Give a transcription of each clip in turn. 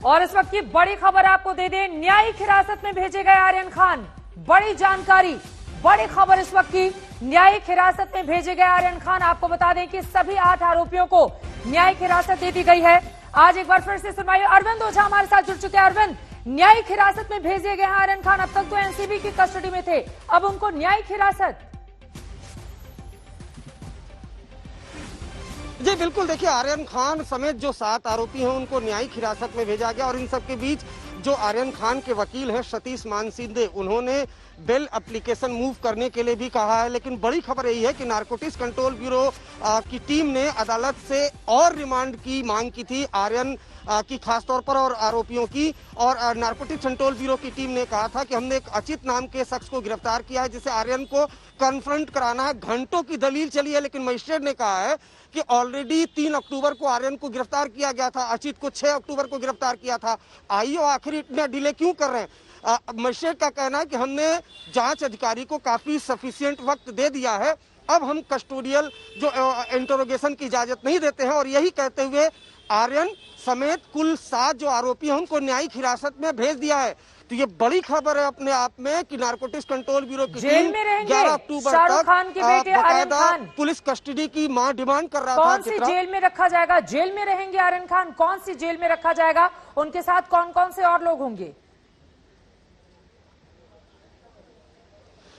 और इस वक्त की बड़ी खबर आपको दे दें, न्यायिक हिरासत में भेजे गए आर्यन खान। बड़ी जानकारी, बड़ी खबर इस वक्त की, न्यायिक हिरासत में भेजे गए आर्यन खान। आपको बता दें कि सभी 8 आरोपियों को न्यायिक हिरासत दे दी गई है। आज एक बार फिर से सुनवाई। अरविंद ओझा हमारे साथ जुड़ चुके हैं। अरविंद, न्यायिक हिरासत में भेजे गए आर्यन खान, अब तक तो एनसीबी की कस्टडी में थे, अब उनको न्यायिक हिरासत। जी बिल्कुल, देखिए आर्यन खान समेत जो 7 आरोपी हैं उनको न्यायिक हिरासत में भेजा गया। और इन सबके बीच जो आर्यन खान के वकील हैं सतीश मानसिंदे, उन्होंने बेल एप्लीकेशन मूव करने के लिए भी कहा है। लेकिन बड़ी खबर यही है कि नारकोटिक्स कंट्रोल ब्यूरो की टीम ने अदालत से और रिमांड की मांग की थी आर्यन की, खासतौर पर और आरोपियों की। और नारकोटिक्स कंट्रोल ब्यूरो की टीम ने कहा था कि हमने एक अचित नाम के शख्स को गिरफ्तार किया है जिसे आर्यन को कन्फ्रंट कराना है। घंटों की दलील चली है, लेकिन मजिस्ट्रेट ने कहा है कि ऑलरेडी 3 अक्टूबर को आर्यन को गिरफ्तार किया गया था, अचित को 6 अक्टूबर को गिरफ्तार किया था। आइए आखिर इतना डिले क्यों कर रहे हैं? मजिस्ट्रेट का कहना है कि हमने जांच अधिकारी को काफी सफिशिएंट वक्त दे दिया है, अब हम कस्टोडियल जो इंटरोगेशन की इजाजत नहीं देते हैं। और यही कहते हुए आर्यन समेत कुल 7 जो आरोपी हैं उनको न्यायिक हिरासत में भेज दिया है। तो ये बड़ी खबर है अपने आप में कि नारकोटिक्स कंट्रोल ब्यूरो की टीम 11 अक्टूबर तक पुलिस कस्टडी की डिमांड कर रहा था। कौन सी जेल में रखा जाएगा? जेल में रहेंगे आर्यन खान? कौन सी जेल में रखा जाएगा? उनके साथ कौन कौन से और लोग होंगे?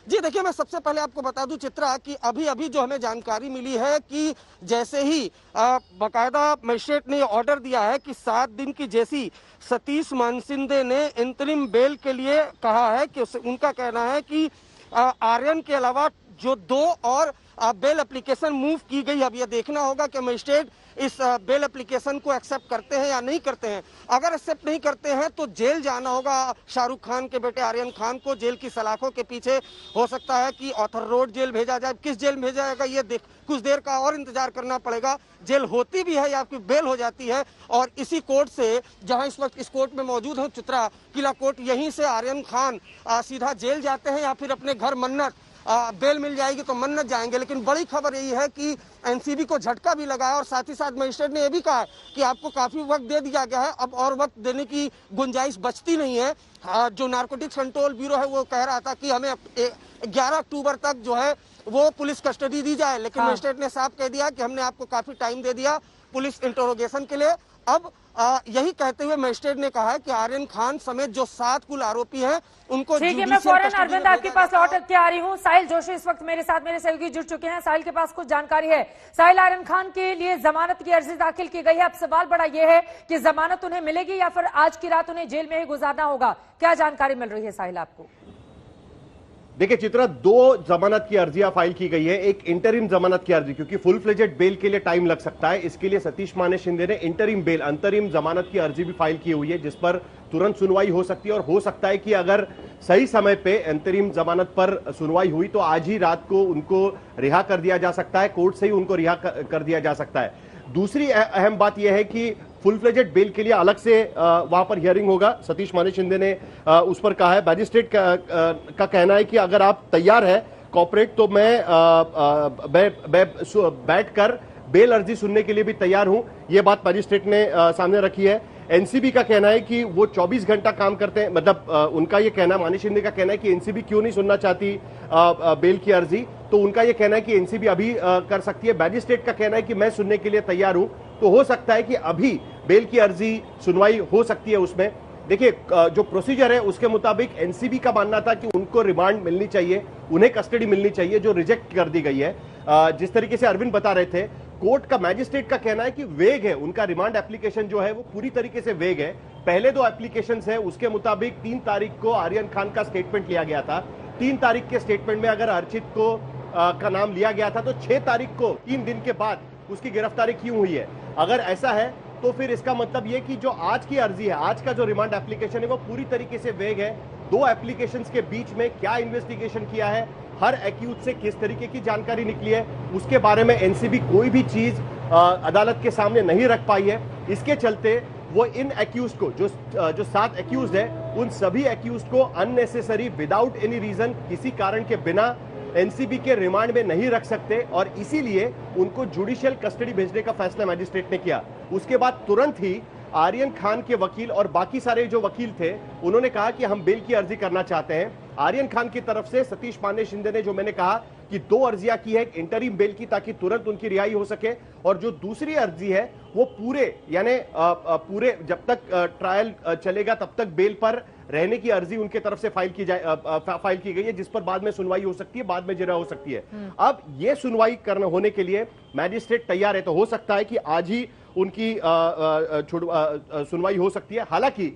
जी देखिए, मैं सबसे पहले आपको बता दूं चित्रा कि अभी अभी जो हमें जानकारी मिली है कि जैसे ही बाकायदा मजिस्ट्रेट ने ऑर्डर दिया है कि 7 दिन की जैसी सतीश मानसिंदे ने इंतरिम बेल के लिए कहा है कि उनका कहना है कि आर्यन के अलावा जो 2 और बेल एप्लीकेशन मूव की गई। अब यह देखना होगा कि मजिस्ट्रेट इस बेल एप्लीकेशन को एक्सेप्ट करते हैं या नहीं करते हैं। अगर एक्सेप्ट नहीं करते हैं तो जेल जाना होगा शाहरुख खान के बेटे आर्यन खान को। जेल की सलाखों के पीछे हो सकता है कि ऑथर रोड जेल भेजा जाए। किस जेल में भेजा जाएगा ये कुछ देर का और इंतजार करना पड़ेगा। जेल होती भी है या फिर बेल हो जाती है। और इसी कोर्ट से, जहां इस वक्त इस कोर्ट में मौजूद है चित्रा, किला कोर्ट, यहीं से आर्यन खान सीधा जेल जाते हैं या फिर अपने घर मन्नत बेल मिल जाएगी तो मन्नत जाएंगे। लेकिन बड़ी खबर यही है कि एनसीबी को झटका भी लगा है। और साथ ही साथ मजिस्ट्रेट ने यह भी कहा कि आपको काफी वक्त दे दिया गया है, अब और वक्त देने की गुंजाइश बचती नहीं है। जो नारकोटिक्स कंट्रोल ब्यूरो है वो कह रहा था कि हमें 11 अक्टूबर तक जो है वो पुलिस कस्टडी दी जाए, लेकिन मजिस्ट्रेट ने साफ कह दिया कि हमने आपको काफी टाइम दे दिया पुलिस इंटरोगेशन के लिए। अब यही कहते हुए मजिस्ट्रेट ने कहा है कि आर्यन खान समेत जो 7 कुल आरोपी हैं उनको ठीक है। मैं फौरन अरविंद आपके पास लौट के आ रही हूँ। साहिल जोशी इस वक्त मेरे साथ, मेरे सहयोगी जुड़ चुके हैं। साहिल के पास कुछ जानकारी है। साहिल, आर्यन खान के लिए जमानत की अर्जी दाखिल की गई है। अब सवाल बड़ा यह है कि जमानत उन्हें मिलेगी या फिर आज की रात उन्हें जेल में ही गुजारना होगा? क्या जानकारी मिल रही है साहिल आपको? देखिए चित्रा, 2 जमानत की अर्जियां फाइल की गई है। एक इंटरिम जमानत की अर्जी, क्योंकि फुल फ्लेजेड बेल के लिए टाइम लग सकता है, इसके लिए सतीश मानेशिंदे ने इंटरिम बेल, अंतरिम जमानत की अर्जी भी फाइल की हुई है, जिस पर तुरंत सुनवाई हो सकती है। और हो सकता है कि अगर सही समय पे अंतरिम जमानत पर सुनवाई हुई तो आज ही रात को उनको रिहा कर दिया जा सकता है, कोर्ट से ही उनको रिहा कर दिया जा सकता है। दूसरी अहम बात यह है कि फुल फ्लेजेड बेल के लिए अलग से वहां पर हियरिंग होगा। सतीश मानेशिंदे ने उस पर कहा है। मैजिस्ट्रेट का कहना है कि अगर आप तैयार है कॉपरेट तो मैं बैठकर बेल अर्जी सुनने के लिए भी तैयार हूं। यह बात मैजिस्ट्रेट ने सामने रखी है। एनसीबी का कहना है कि वो 24 घंटा काम करते हैं, मतलब उनका यह कहना, मानेशिंदे का कहना है कि एनसीबी क्यों नहीं सुनना चाहती बेल की अर्जी, तो उनका यह कहना है कि एनसीबी अभी कर सकती है। मैजिस्ट्रेट का कहना है कि मैं सुनने के लिए तैयार हूं, तो हो सकता है कि अभी बेल की अर्जी सुनवाई हो सकती है उसमें। देखिए जो प्रोसीजर है उसके मुताबिक एनसीबी का मानना था कि उनको रिमांड मिलनी चाहिए, उन्हें कस्टडी मिलनी चाहिए, जो रिजेक्ट कर दी गई है। जिस तरीके से अरविंद बता रहे थे, कोर्ट का, मैजिस्ट्रेट का कहना है कि वेग है उनका रिमांड एप्लीकेशन जो है वो पूरी तरीके से वेग है। पहले 2 एप्लीकेशंस है उसके मुताबिक 3 तारीख को आर्यन खान का स्टेटमेंट लिया गया था। 3 तारीख के स्टेटमेंट में अगर अर्चित को का नाम लिया गया था तो 6 तारीख को, 3 दिन के बाद उसकी गिरफ्तारी क्यों हुई है? अगर ऐसा है तो फिर इसका मतलब यह कि जो आज की अर्जी है, आज का जो रिमांड एप्लीकेशन है वो पूरी तरीके से वेग है। 2 एप्लीकेशंस के बीच में क्या इन्वेस्टिगेशन किया है, हर एक्यूज से किस तरीके की जानकारी निकली है, उसके बारे में एनसीबी कोई भी चीज अदालत के सामने नहीं रख पाई है। इसके चलते वो इन एक्यूज को, जो 7 एक्यूज है, उन सभी एक्यूज को अननेसेसरी, विदाउट एनी रीजन, किसी कारण के बिना एनसीबी के रिमांड में नहीं रख सकते और इसीलिए उनको जुडिशियल कस्टडी भेजने का फैसला मैजिस्ट्रेट ने किया। उसके बाद तुरंत ही आर्यन खान के वकील और बाकी सारे जो वकील थे उन्होंने कहा कि हम बेल की अर्जी करना चाहते हैं। आर्यन खान की तरफ से सतीश पांडे शिंदे ने, जो मैंने कहा कि 2 अर्जियां की है, एक इंटरिम बेल की ताकि तुरंत उनकी रिहाई हो सके, और जो दूसरी अर्जी है वो पूरे यानी पूरे जब तक ट्रायल चलेगा तब तक बेल पर रहने की अर्जी उनके तरफ से फाइल की गई है, जिस पर बाद में सुनवाई हो सकती है, बाद में जिरह हो सकती है। अब यह सुनवाई करने होने के लिए मैजिस्ट्रेट तैयार है, तो हो सकता है कि आज ही उनकी सुनवाई हो सकती है। हालांकि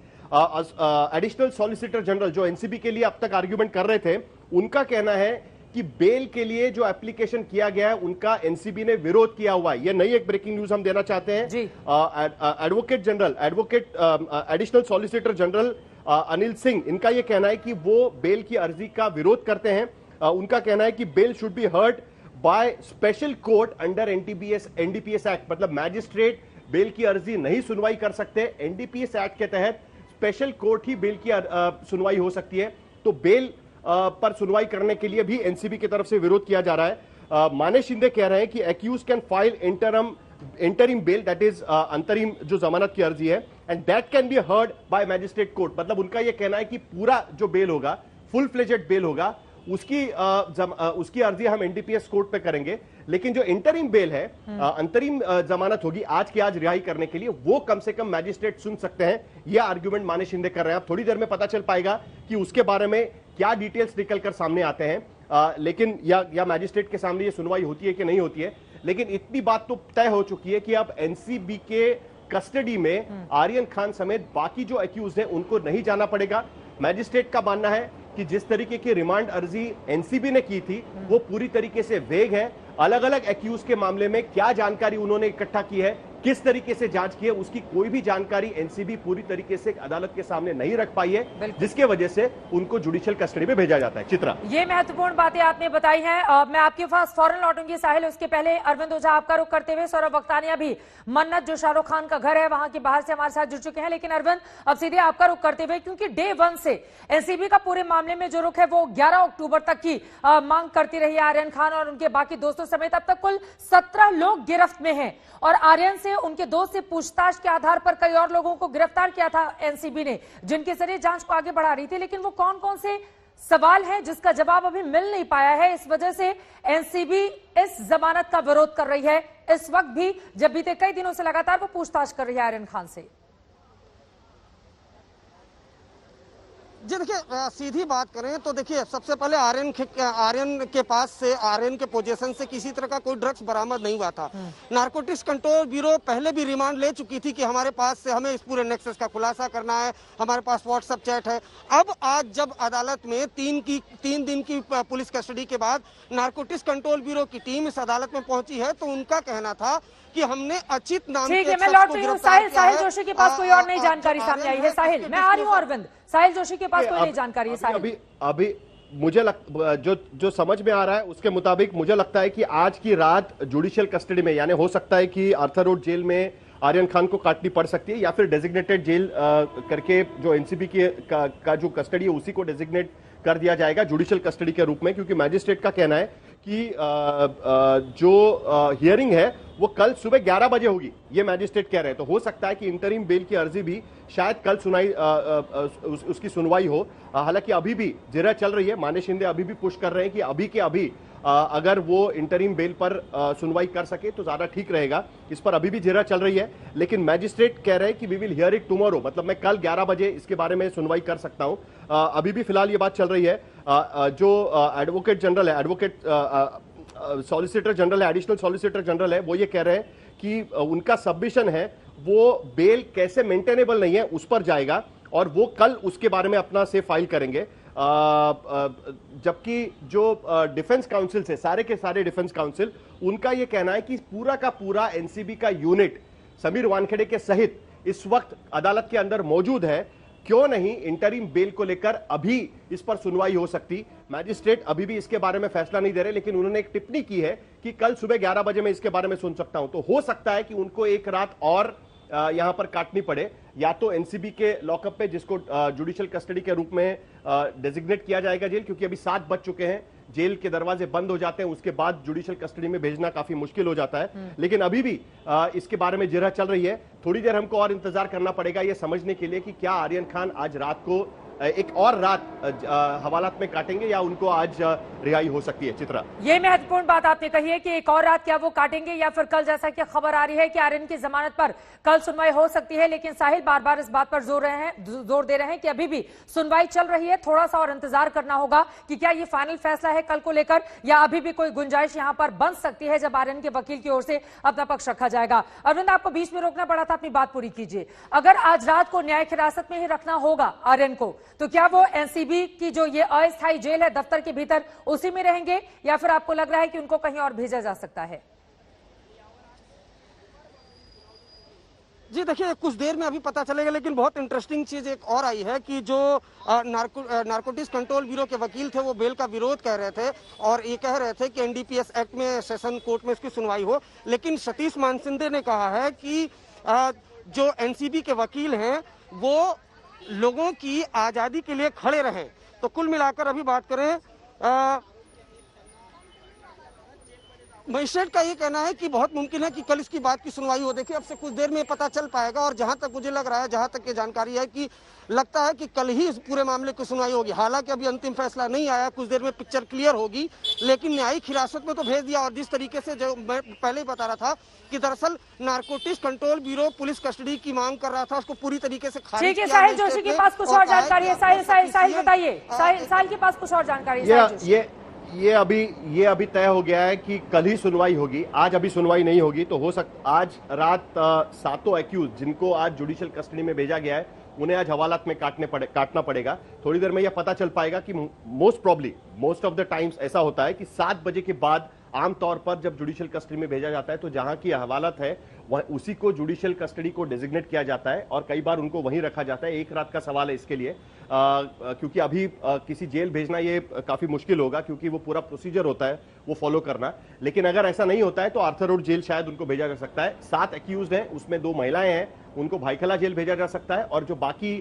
एडिशनल सॉलिसिटर जनरल जो एनसीबी के लिए अब तक आर्ग्यूमेंट कर रहे थे, उनका कहना है कि बेल के लिए जो एप्लीकेशन किया गया है उनका एनसीबी ने विरोध किया हुआ है। यह नई एक ब्रेकिंग न्यूज हम देना चाहते हैं। Additional solicitor general Anil Singh, इनका यह कहना है कि वो बेल की अर्जी का विरोध करते हैं। उनका कहना है कि bail should be heard by special court under NDPS act, मतलब मैजिस्ट्रेट बेल की अर्जी नहीं सुनवाई कर सकते। एनडीपीएस एक्ट के तहत स्पेशल कोर्ट ही बेल की सुनवाई हो सकती है। तो बेल पर सुनवाई करने के लिए भी एनसीबी की तरफ से विरोध किया जा रहा है। माने शिंदे कह रहे हैं कि accused can file interim bail, that is अंतरिम जो जमानत की अर्जी है, and that can be heard by magistrate court. मतलब उनका यह कहना है कि पूरा जो बेल होगा, फुल फ्लेजेड बेल होगा, उसकी अर्जी हम एनडीपीएस कोर्ट पे करेंगे, लेकिन जो इंटरिम बेल है, अंतरिम जमानत होगी आज की आज रिहाई करने के लिए, वो कम से कम मैजिस्ट्रेट सुन सकते हैं। यह आर्ग्यूमेंट माने शिंदे कर रहे हैं। अब थोड़ी देर में पता चल पाएगा कि उसके बारे में क्या डिटेल्स निकलकर सामने आते हैं, लेकिन या मैजिस्ट्रेट के सामने ये सुनवाई होती है कि नहीं होती है। लेकिन इतनी बात तो तय हो चुकी है कि अब एनसीबी के कस्टडी में आर्यन खान समेत बाकी जो एक्यूज हैं उनको नहीं जाना पड़ेगा। मैजिस्ट्रेट का मानना है कि जिस तरीके की रिमांड अर्जी एनसीबी ने की थी वो पूरी तरीके से वेग है। अलग अलग एक्यूज के मामले में क्या जानकारी उन्होंने इकट्ठा की है, किस तरीके से जांच की है, उसकी कोई भी जानकारी एनसीबी पूरी तरीके से अदालत के सामने नहीं रख पाई है, जिसके वजह से उनको जुडिशियल कस्टडी में भेजा जाता है। चित्रा, ये महत्वपूर्ण बातें आपने बताई हैं। मैं आपके पास फौरन लौटूंगी साहिल, उसके पहले अरविंद ओझा आपका रुख करते हुए सौरभ वक्तानिया भी मन्नत जो शाहरुख खान का घर है वहां के बाहर से हमारे साथ जुड़ चुके हैं। लेकिन अरविंद, अब सीधे आपका रुख करते हुए, क्योंकि डे 1 से एनसीबी का पूरे मामले में जो रुख है वो 11 अक्टूबर तक की मांग करती रही आर्यन खान और उनके बाकी दोस्तों समेत। अब तक कुल 17 लोग गिरफ्त में हैं और आर्यन से उनके दोस्त से पूछताछ के आधार पर कई और लोगों को गिरफ्तार किया था एनसीबी ने, जिनके जरिए जांच को आगे बढ़ा रही थी। लेकिन वो कौन कौन से सवाल है जिसका जवाब अभी मिल नहीं पाया है, इस वजह से एनसीबी इस जमानत का विरोध कर रही है इस वक्त भी, जब बीते कई दिनों से लगातार वो पूछताछ कर रही है आर्यन खान से। जी देखिए, सीधी बात करें तो देखिए, सबसे पहले आर्यन के पास से, आर्यन के पोजीशन से किसी तरह का कोई ड्रग्स बरामद नहीं हुआ था। नारकोटिक्स कंट्रोल ब्यूरो पहले भी रिमांड ले चुकी थी कि हमारे पास से हमें इस पूरे नेक्सस का खुलासा करना है, हमारे पास व्हाट्सएप चैट है। अब आज जब अदालत में 3 दिन की पुलिस कस्टडी के बाद नारकोटिक्स कंट्रोल ब्यूरो की टीम इस अदालत में पहुंची है, तो उनका कहना था कि हमने अचित नाम के मैं लौट रही हूँ। साहिल जोशी के पास कोई और नई जानकारी सामने आई है। साहिल, मैं आ रही हूँ। अरविंद, साहिल जोशी के पास कोई नई जानकारी है। साहिल, अभी मुझे जो समझ में आ रहा है उसके मुताबिक मुझे लगता है कि आज की रात जुडिशियल कस्टडी में, यानी हो सकता है कि आर्थर रोड जेल में आर्यन खान को काटनी पड़ सकती है, या फिर डेजिग्नेटेड जेल करके जो एनसीबी का जो कस्टडी है उसी को डेजिग्नेट कर दिया जाएगा जुडिशियल कस्टडी के रूप में, क्योंकि मैजिस्ट्रेट का कहना है कि जो हियरिंग है वो कल सुबह 11 बजे होगी, ये मैजिस्ट्रेट कह रहे हैं। तो हो सकता है कि इंटरिम बेल की अर्जी भी शायद कल उसकी सुनवाई हो। हालांकि अभी भी जिरह चल रही है। माने शिंदे अभी भी पुश कर रहे हैं कि अभी के अभी अगर वो इंटरिम बेल पर सुनवाई कर सके तो ज्यादा ठीक रहेगा। इस पर अभी भी जिरह चल रही है, लेकिन मैजिस्ट्रेट कह रहे हैं कि we will hear it tomorrow, मतलब मैं कल 11 बजे इसके बारे में सुनवाई कर सकता हूं। अभी भी फिलहाल ये बात चल रही है। जो एडवोकेट जनरल है, सॉलिसिटर जनरल है, एडिशनल सॉलिसिटर जनरल है, वो ये कह रहे हैं कि उनका सबमिशन है वो बेल कैसे मेंटेनेबल नहीं है उस पर जाएगा और वो कल उसके बारे में अपना से फाइल करेंगे। जबकि जो डिफेंस काउंसिल से, सारे के सारे डिफेंस काउंसिल, उनका यह कहना है कि पूरा का पूरा एनसीबी का यूनिट समीर वानखेड़े के सहित इस वक्त अदालत के अंदर मौजूद है। क्यों नहीं इंटरिम बेल को लेकर अभी इस पर सुनवाई हो सकती। मैजिस्ट्रेट अभी भी इसके बारे में फैसला नहीं दे रहे, लेकिन उन्होंने एक टिप्पणी की है कि कल सुबह 11 बजे मैं इसके बारे में सुन सकता हूं। तो हो सकता है कि उनको एक रात और यहां पर काटनी पड़े, या तो एनसीबी के लॉकअप पे, जिसको जुडिशियल कस्टडी के रूप में डेजिग्नेट किया जाएगा जेल, क्योंकि अभी 7 बज चुके हैं। जेल के दरवाजे बंद हो जाते हैं, उसके बाद जुडिशियल कस्टडी में भेजना काफी मुश्किल हो जाता है। लेकिन अभी भी इसके बारे में जिरह चल रही है। थोड़ी देर हमको और इंतजार करना पड़ेगा ये समझने के लिए कि क्या आर्यन खान आज रात को एक और रात हवालात में काटेंगे या उनको आज रिहाई हो सकती है। चित्रा, ये महत्वपूर्ण बात आपने कही है कि एक और रात क्या वो काटेंगे या फिर कल, जैसा कि खबर आ रही है कि आर्यन की जमानत पर कल सुनवाई हो सकती है। लेकिन साहिल बार बार इस बात पर जोर दे रहे हैं कि अभी भी सुनवाई चल रही है, थोड़ा सा और इंतजार करना होगा कि क्या ये फाइनल फैसला है कल को लेकर या अभी भी कोई गुंजाइश यहां पर बन सकती है जब आर्यन के वकील की ओर से अपना पक्ष रखा जाएगा। अरविंद, आपको बीच में रोकना पड़ा था, अपनी बात पूरी कीजिए। अगर आज रात को न्यायिक हिरासत में ही रखना होगा आर्यन को, तो क्या वो एनसीबी की जो ये अस्थायी जेल है दफ्तर के भीतर उसी में रहेंगे या फिर आपको लग रहा है कि उनको कहीं और भेजा जा सकता है? जी देखिए, कुछ देर में अभी पता चलेगा। लेकिन बहुत इंटरेस्टिंग चीज एक और आई है कि जो नारकोटिक्स कंट्रोल ब्यूरो के वकील थे वो बेल का विरोध कर रहे थे और ये कह रहे थे कि एनडीपीएस एक्ट में सेशन कोर्ट में इसकी सुनवाई हो। लेकिन सतीश मानसिंदे ने कहा है कि जो एनसीबी के वकील हैं वो लोगों की आजादी के लिए खड़े रहें। तो कुल मिलाकर अभी बात करें, मजिस्ट्रेट का ये कहना है कि बहुत मुमकिन है कि कल इसकी बात की सुनवाई हो। देखिए, अब से कुछ देर में पता चल पाएगा और जहां तक मुझे लग रहा है, जहां तक ये जानकारी है कि लगता है कि कल ही इस पूरे मामले की सुनवाई होगी। हालांकि अभी अंतिम फैसला नहीं आया, कुछ देर में पिक्चर क्लियर होगी। लेकिन न्यायिक हिरासत में तो भेज दिया। और जिस तरीके से जो मैं पहले ही बता रहा था कि दरअसल narcotics control bureau police custody की मांग कर रहा था, उसको पूरी तरीके से खारिज किया। साहिल जोशी के पास कुछ और जानकारी है। साहिल बताइए, साहिल के पास कुछ और जानकारी है। ये अभी तय हो गया है कि कल ही सुनवाई होगी, आज अभी सुनवाई नहीं होगी। तो हो सकता आज रात सातों एक्यूज जिनको आज जुडिशियल कस्टडी में भेजा गया है उन्हें आज हवालात में काटना पड़ेगा। थोड़ी देर में यह पता चल पाएगा कि मोस्ट ऑफ द टाइम्स ऐसा होता है कि 7 बजे के बाद आमतौर पर जब जुडिशियल कस्टडी में भेजा जाता है तो जहां की हवालात है वह उसी को जुडिशियल कस्टडी को डेजिग्नेट किया जाता है और कई बार उनको वहीं रखा जाता है। एक रात का सवाल है इसके लिए, क्योंकि अभी किसी जेल भेजना ये काफी मुश्किल होगा क्योंकि वो पूरा प्रोसीजर होता है वो फॉलो करना। लेकिन अगर ऐसा नहीं होता है तो आर्थर रोड जेल शायद उनको भेजा जा सकता है। 7 एक्यूज्ड हैं, उसमें 2 महिलाएं हैं, उनको भाईखला जेल भेजा जा सकता है और जो बाकी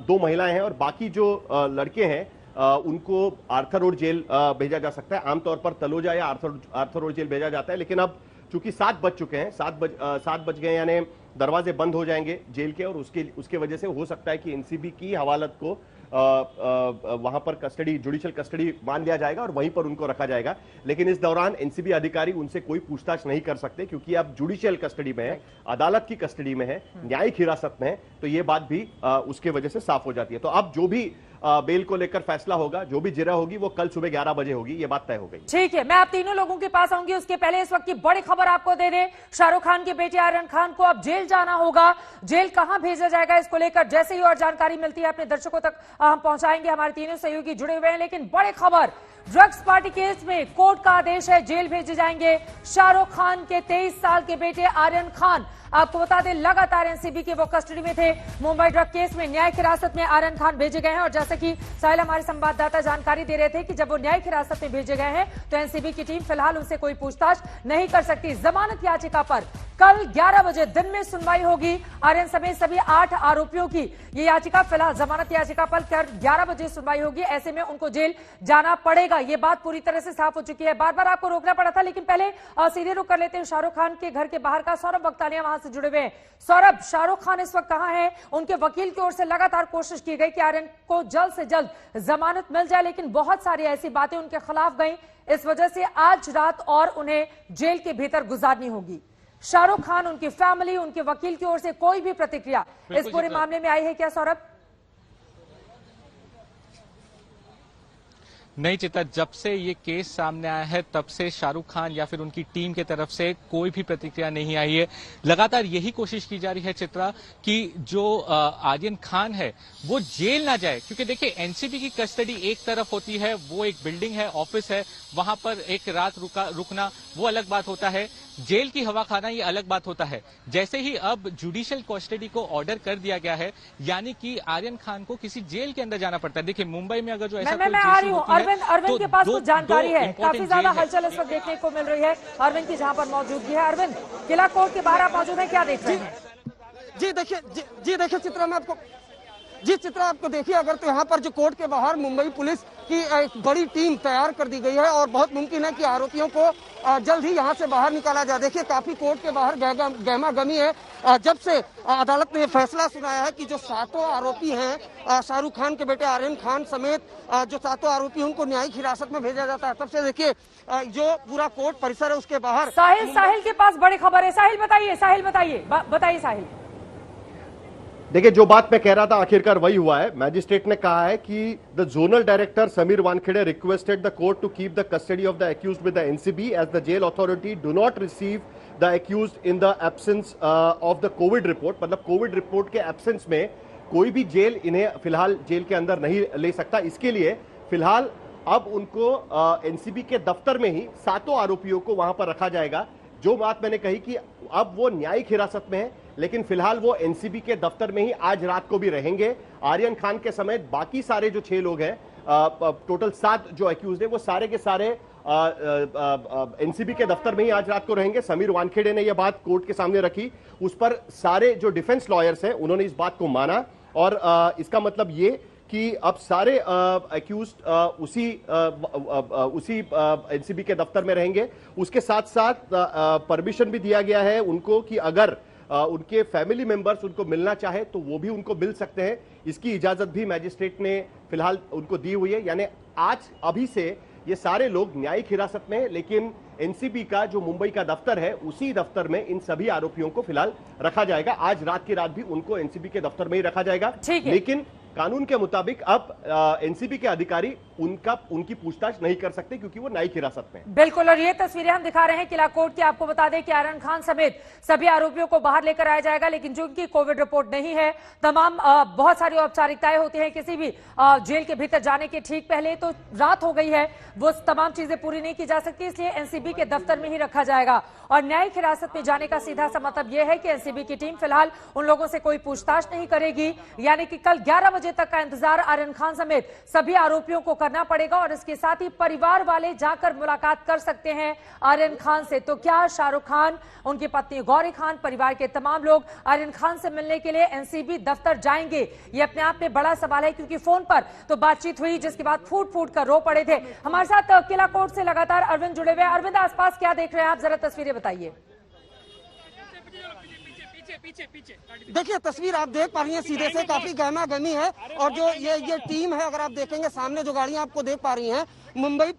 2 महिलाएं हैं और बाकी जो लड़के हैं उनको आर्थर रोड जेल भेजा जा सकता है। आमतौर पर तलोजा या आर्थर रोड जेल भेजा जाता है। लेकिन अब चूंकि 7 बज चुके हैं, 7 बज गए यानी दरवाजे बंद हो जाएंगे जेल के और उसके वजह से हो सकता है कि एनसीबी की हवालत को वहां पर जुडिशियल कस्टडी मान लिया जाएगा और वहीं पर उनको रखा जाएगा। लेकिन इस दौरान एनसीबी अधिकारी उनसे कोई पूछताछ नहीं कर सकते क्योंकि अब जुडिशियल कस्टडी में है, अदालत की कस्टडी में है, न्यायिक हिरासत में है। तो ये बात भी उसके वजह से साफ हो जाती है। तो अब जो भी बेल को लेकर फैसला होगा, जो भी जिरह होगी वो कल सुबह 11 बजे होगी, ये बात तय हो गई। ठीक है, मैं आप तीनों लोगों के पास आऊंगी। उसके पहले इस वक्त की बड़ी खबर आपको दे दें। शाहरुख खान के बेटे आर्यन खान को अब जेल जाना होगा। जेल कहां भेजा जाएगा इसको लेकर जैसे ही और जानकारी मिलती है अपने दर्शकों तक हम पहुंचाएंगे। हमारे तीनों सहयोगी जुड़े हुए हैं। लेकिन बड़ी खबर, ड्रग्स पार्टी केस में कोर्ट का आदेश है, जेल भेजे जाएंगे शाहरुख खान के 23 साल के बेटे आर्यन खान। आपको बता दें लगातार एनसीबी के वो कस्टडी में थे। मुंबई ड्रग केस में न्यायिक हिरासत में आर्यन खान भेजे गए हैं और जैसे कि साहिल हमारे संवाददाता जानकारी दे रहे थे कि जब वो न्यायिक हिरासत में भेजे गए हैं तो एनसीबी की टीम फिलहाल उनसे कोई पूछताछ नहीं कर सकती। जमानत याचिका पर कल 11 बजे दिन में सुनवाई होगी। आर्यन समेत सभी 8 आरोपियों की ये याचिका फिलहाल जमानत याचिका पर कल 11 बजे सुनवाई होगी। ऐसे में उनको जेल जाना पड़ेगा, ये बात पूरी तरह से साफ हो चुकी है। बार बार आपको रोकना पड़ा था लेकिन पहले सीधे रुक कर लेते हैं शाहरुख खान के घर के बाहर का। सौरभ बख्तानिया वहां से जुड़े हुए हैं। सौरभ, शाहरुख खान इस वक्त कहां है? उनके वकील की ओर से लगातार कोशिश की गई कि आर्यन को जल्द से जल्द जमानत मिल जाए लेकिन बहुत सारी ऐसी बातें उनके खिलाफ गई, इस वजह से आज रात और उन्हें जेल के भीतर गुजारनी होगी। शाहरुख खान, उनकी फैमिली, उनके वकील की ओर से कोई भी प्रतिक्रिया इस पूरे मामले में आई है क्या सौरभ? नहीं चिता, जब से ये केस सामने आया है तब से शाहरुख खान या फिर उनकी टीम की तरफ से कोई भी प्रतिक्रिया नहीं आई है। लगातार यही कोशिश की जा रही है चित्रा कि जो आर्यन खान है वो जेल ना जाए, क्योंकि देखिए एनसीबी की कस्टडी एक तरफ होती है, वो एक बिल्डिंग है, ऑफिस है, वहां पर एक रात रुकना वो अलग बात होता है, जेल की हवा खाना ये अलग बात होता है। जैसे ही अब जुडिशियल कस्टडी को ऑर्डर कर दिया गया है यानी कि आर्यन खान को किसी जेल के अंदर जाना पड़ता है। देखिए मुंबई में अगर जो ऐसा कोई केस होती है, अरविंद के पास कुछ जानकारी है, काफी ज्यादा हलचल इस वक्त देखने को मिल रही है अरविंद की जहां पर मौजूदगी है। अरविंद, किला कोर्ट के बाहर आप मौजूद हैं, क्या देख रहे हैं? जी देखिए चित्रा, मैं आपको जी चित्रा, आपको देखिए अगर तो यहाँ पर जो कोर्ट के बाहर मुंबई पुलिस की एक बड़ी टीम तैयार कर दी गई है और बहुत मुमकिन है कि आरोपियों को जल्द ही यहाँ से बाहर निकाला जाए। देखिए काफी कोर्ट के बाहर गहमा गमी है। जब से अदालत ने फैसला सुनाया है कि जो 7 आरोपी हैं, शाहरुख खान के बेटे आर्यन खान समेत जो 7 आरोपी उनको न्यायिक हिरासत में भेजा जाता है, तब से देखिए जो पूरा कोर्ट परिसर है उसके बाहर साहिल के पास बड़ी खबर है। साहिल बताइए साहिल। देखिए, जो बात मैं कह रहा था आखिरकार वही हुआ है। मैजिस्ट्रेट ने कहा है कि the zonal director Sameer Wankhede requested the court to keep the custody of the accused with the NCB as the jail authority do not receive the accused in the absence of the covid report. मतलब covid report के absence में कोई भी jail इन्हें फिलहाल jail के अंदर नहीं ले सकता। इसके लिए फिलहाल अब उनको एनसीबी के दफ्तर में ही 7 आरोपियों को वहां पर रखा जाएगा। जो बात मैंने कही कि अब वो न्यायिक हिरासत में है, लेकिन फिलहाल वो एनसीबी के दफ्तर में ही आज रात को भी रहेंगे। आर्यन खान के समेत बाकी सारे जो 6 लोग हैं, टोटल 7 जो एक्यूज हैं, वो सारे के सारे एनसीबी के दफ्तर में ही आज रात को रहेंगे। समीर वानखेड़े ने यह बात कोर्ट के सामने रखी, उस पर सारे जो डिफेंस लॉयर्स हैं उन्होंने इस बात को माना और इसका मतलब ये कि अब सारे एक्यूज्ड उसी एनसीबी के दफ्तर में रहेंगे। उसके साथ साथ परमिशन भी दिया गया है उनको कि अगर उनके फैमिली मेंबर्स उनको मिलना चाहे तो वो भी उनको मिल सकते हैं। इसकी इजाजत भी मैजिस्ट्रेट ने फिलहाल उनको दी हुई है। यानी आज अभी से ये सारे लोग न्यायिक हिरासत में हैं, लेकिन एनसीबी का जो मुंबई का दफ्तर है उसी दफ्तर में इन सभी आरोपियों को फिलहाल रखा जाएगा। आज रात की रात भी उनको एनसीबी के दफ्तर में ही रखा जाएगा। लेकिन कानून के मुताबिक अब एनसीबी के अधिकारी उनकी पूछताछ नहीं कर सकते क्योंकि वो न्यायिक हिरासत में। बिल्कुल, और ये तस्वीरें हम दिखा रहे हैं किला कोर्ट की। आपको बता दें कि आर्यन खान समेत सभी आरोपियों को बाहर लेकर आया जाएगा, लेकिन जो उनकी कोविड रिपोर्ट नहीं है, तमाम बहुत सारी औपचारिकताएं होती हैं किसी भी जेल के भीतर जाने के ठीक पहले। तो रात हो गई है, वो तमाम चीजें पूरी नहीं की जा सकती, इसलिए एनसीबी के दफ्तर में ही रखा जाएगा। और न्यायिक हिरासत में जाने का सीधा सा मतलब यह है कि एनसीबी की टीम फिलहाल उन लोगों से कोई पूछताछ नहीं करेगी। यानी कि कल 11 बजे तक का इंतजार आर्यन खान समेत सभी आरोपियों को करना पड़ेगा और इसके साथ ही परिवार वाले जाकर मुलाकात कर सकते हैं आर्यन खान से। तो क्या शाहरुख खान, उनकी पत्नी गौरी खान, परिवार के तमाम लोग आर्यन खान से मिलने के लिए एनसीबी दफ्तर जाएंगे? ये अपने आप में बड़ा सवाल है, क्योंकि फोन पर तो बातचीत हुई जिसके बाद फूट फूट कर रो पड़े थे। हमारे साथ किला कोर्ट से लगातार अरविंद जुड़े हुए हैं। अरविंद, आसपास क्या देख रहे हैं आप, जरा तस्वीरें बताइए। देखिए तस्वीर आप देख पा रही हैं, सीधे से काफी गहमा गहमी है। और जो ये टीम है, अगर आप देखेंगे सामने जो गाड़ियां आपको देख पा रही हैं, मुंबई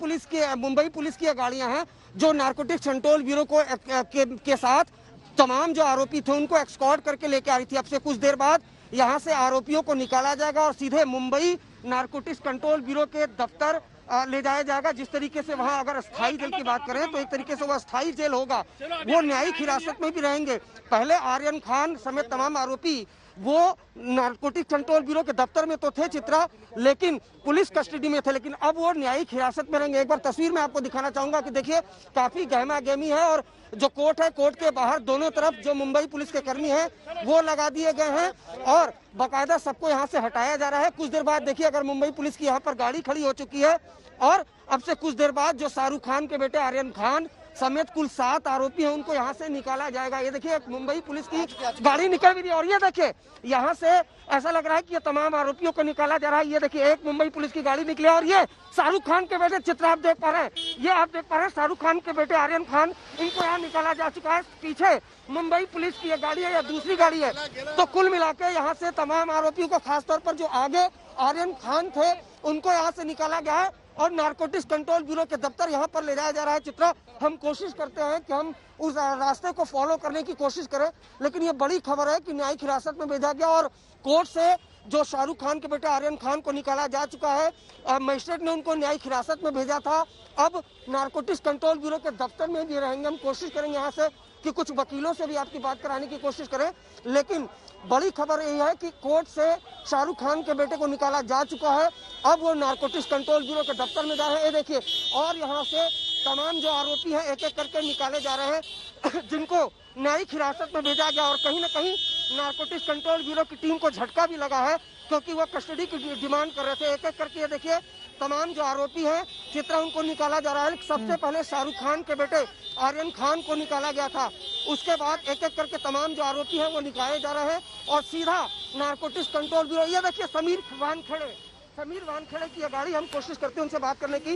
पुलिस की गाड़ियां हैं जो नारकोटिक्स कंट्रोल ब्यूरो के साथ तमाम जो आरोपी थे उनको एक्सकॉर्ट करके लेके आ रही थी। अब से कुछ देर बाद यहाँ से आरोपियों को निकाला जाएगा और सीधे मुंबई नारकोटिक्स कंट्रोल ब्यूरो के दफ्तर ले जाया जाएगा। जिस तरीके से वहां अगर अस्थायी जेल की बात करें तो एक तरीके से वो अस्थायी जेल होगा, वो न्यायिक हिरासत में भी रहेंगे। पहले आर्यन खान समेत तमाम आरोपी वो नारकोटिक कंट्रोल ब्यूरो के दफ्तर में तो थे चित्रा, लेकिन पुलिस कस्टडी में थे, लेकिन अब वो न्यायिक हिरासत में रहेंगे। एक बार तस्वीर में आपको दिखाना चाहूंगा कि देखिए काफी गहमा गहमी है और जो कोर्ट है, कोर्ट के बाहर दोनों तरफ जो मुंबई पुलिस के कर्मी हैं वो लगा दिए गए हैं और बाकायदा सबको यहाँ से हटाया जा रहा है। कुछ देर बाद देखिए अगर मुंबई पुलिस की यहाँ पर गाड़ी खड़ी हो चुकी है और अब से कुछ देर बाद जो शाहरुख खान के बेटे आर्यन खान समेत कुल 7 आरोपी हैं उनको यहाँ से निकाला जाएगा। ये देखिए मुंबई पुलिस की गाड़ी निकल भी रही है और ये देखिए यहाँ से ऐसा लग रहा है कि ये तमाम आरोपियों को निकाला जा रहा है। ये देखिए एक मुंबई पुलिस की गाड़ी निकली और ये शाहरुख खान के बेटे, चित्र आप देख पा रहे हैं, ये आप देख पा रहे हैं शाहरुख खान के बेटे आर्यन खान, इनको यहाँ निकाला जा चुका है। पीछे मुंबई पुलिस की ये गाड़ी है या दूसरी गाड़ी है। तो कुल मिला के यहाँ से तमाम आरोपियों को, खासतौर पर जो आगे आर्यन खान थे उनको यहाँ से निकाला गया है और नारकोटिक्स कंट्रोल ब्यूरो के दफ्तर यहाँ पर ले जाया जा रहा है। चित्रा, हम कोशिश करते हैं कि हम उस रास्ते को फॉलो करने की कोशिश करें, लेकिन ये बड़ी खबर है कि न्यायिक हिरासत में भेजा गया और कोर्ट से जो शाहरुख खान के बेटे आर्यन खान को निकाला जा चुका है। मजिस्ट्रेट ने उनको न्यायिक हिरासत में भेजा था, अब नारकोटिक्स कंट्रोल ब्यूरो के दफ्तर में भी रहेंगे। हम कोशिश करेंगे यहाँ से कि कुछ वकीलों से भी आपकी बात कराने की कोशिश करें, लेकिन बड़ी खबर यह है कि कोर्ट से शाहरुख खान के बेटे को निकाला जा चुका है। अब वो नारकोटिक्स कंट्रोल ब्यूरो के दफ्तर में जा रहे हैं। ये देखिए, और यहाँ से तमाम जो आरोपी हैं एक एक करके निकाले जा रहे हैं जिनको न्यायिक हिरासत में भेजा गया और कहीं ना कहीं नारकोटिक्स कंट्रोल ब्यूरो की टीम को झटका भी लगा है, क्योंकि वो कस्टडी की डिमांड कर रहे थे। एक एक करके ये देखिए तमाम जो आरोपी हैं चित्रा उनको निकाला जा रहा है। सबसे पहले शाहरुख खान के बेटे आर्यन खान को निकाला गया था, उसके बाद एक एक करके तमाम जो आरोपी हैं वो निकाले जा रहे हैं और सीधा नारकोटिक्स कंट्रोल ब्यूरो। ये देखिए समीर वानखेड़े की गाड़ी, हम कोशिश करते हैं उनसे बात करने की,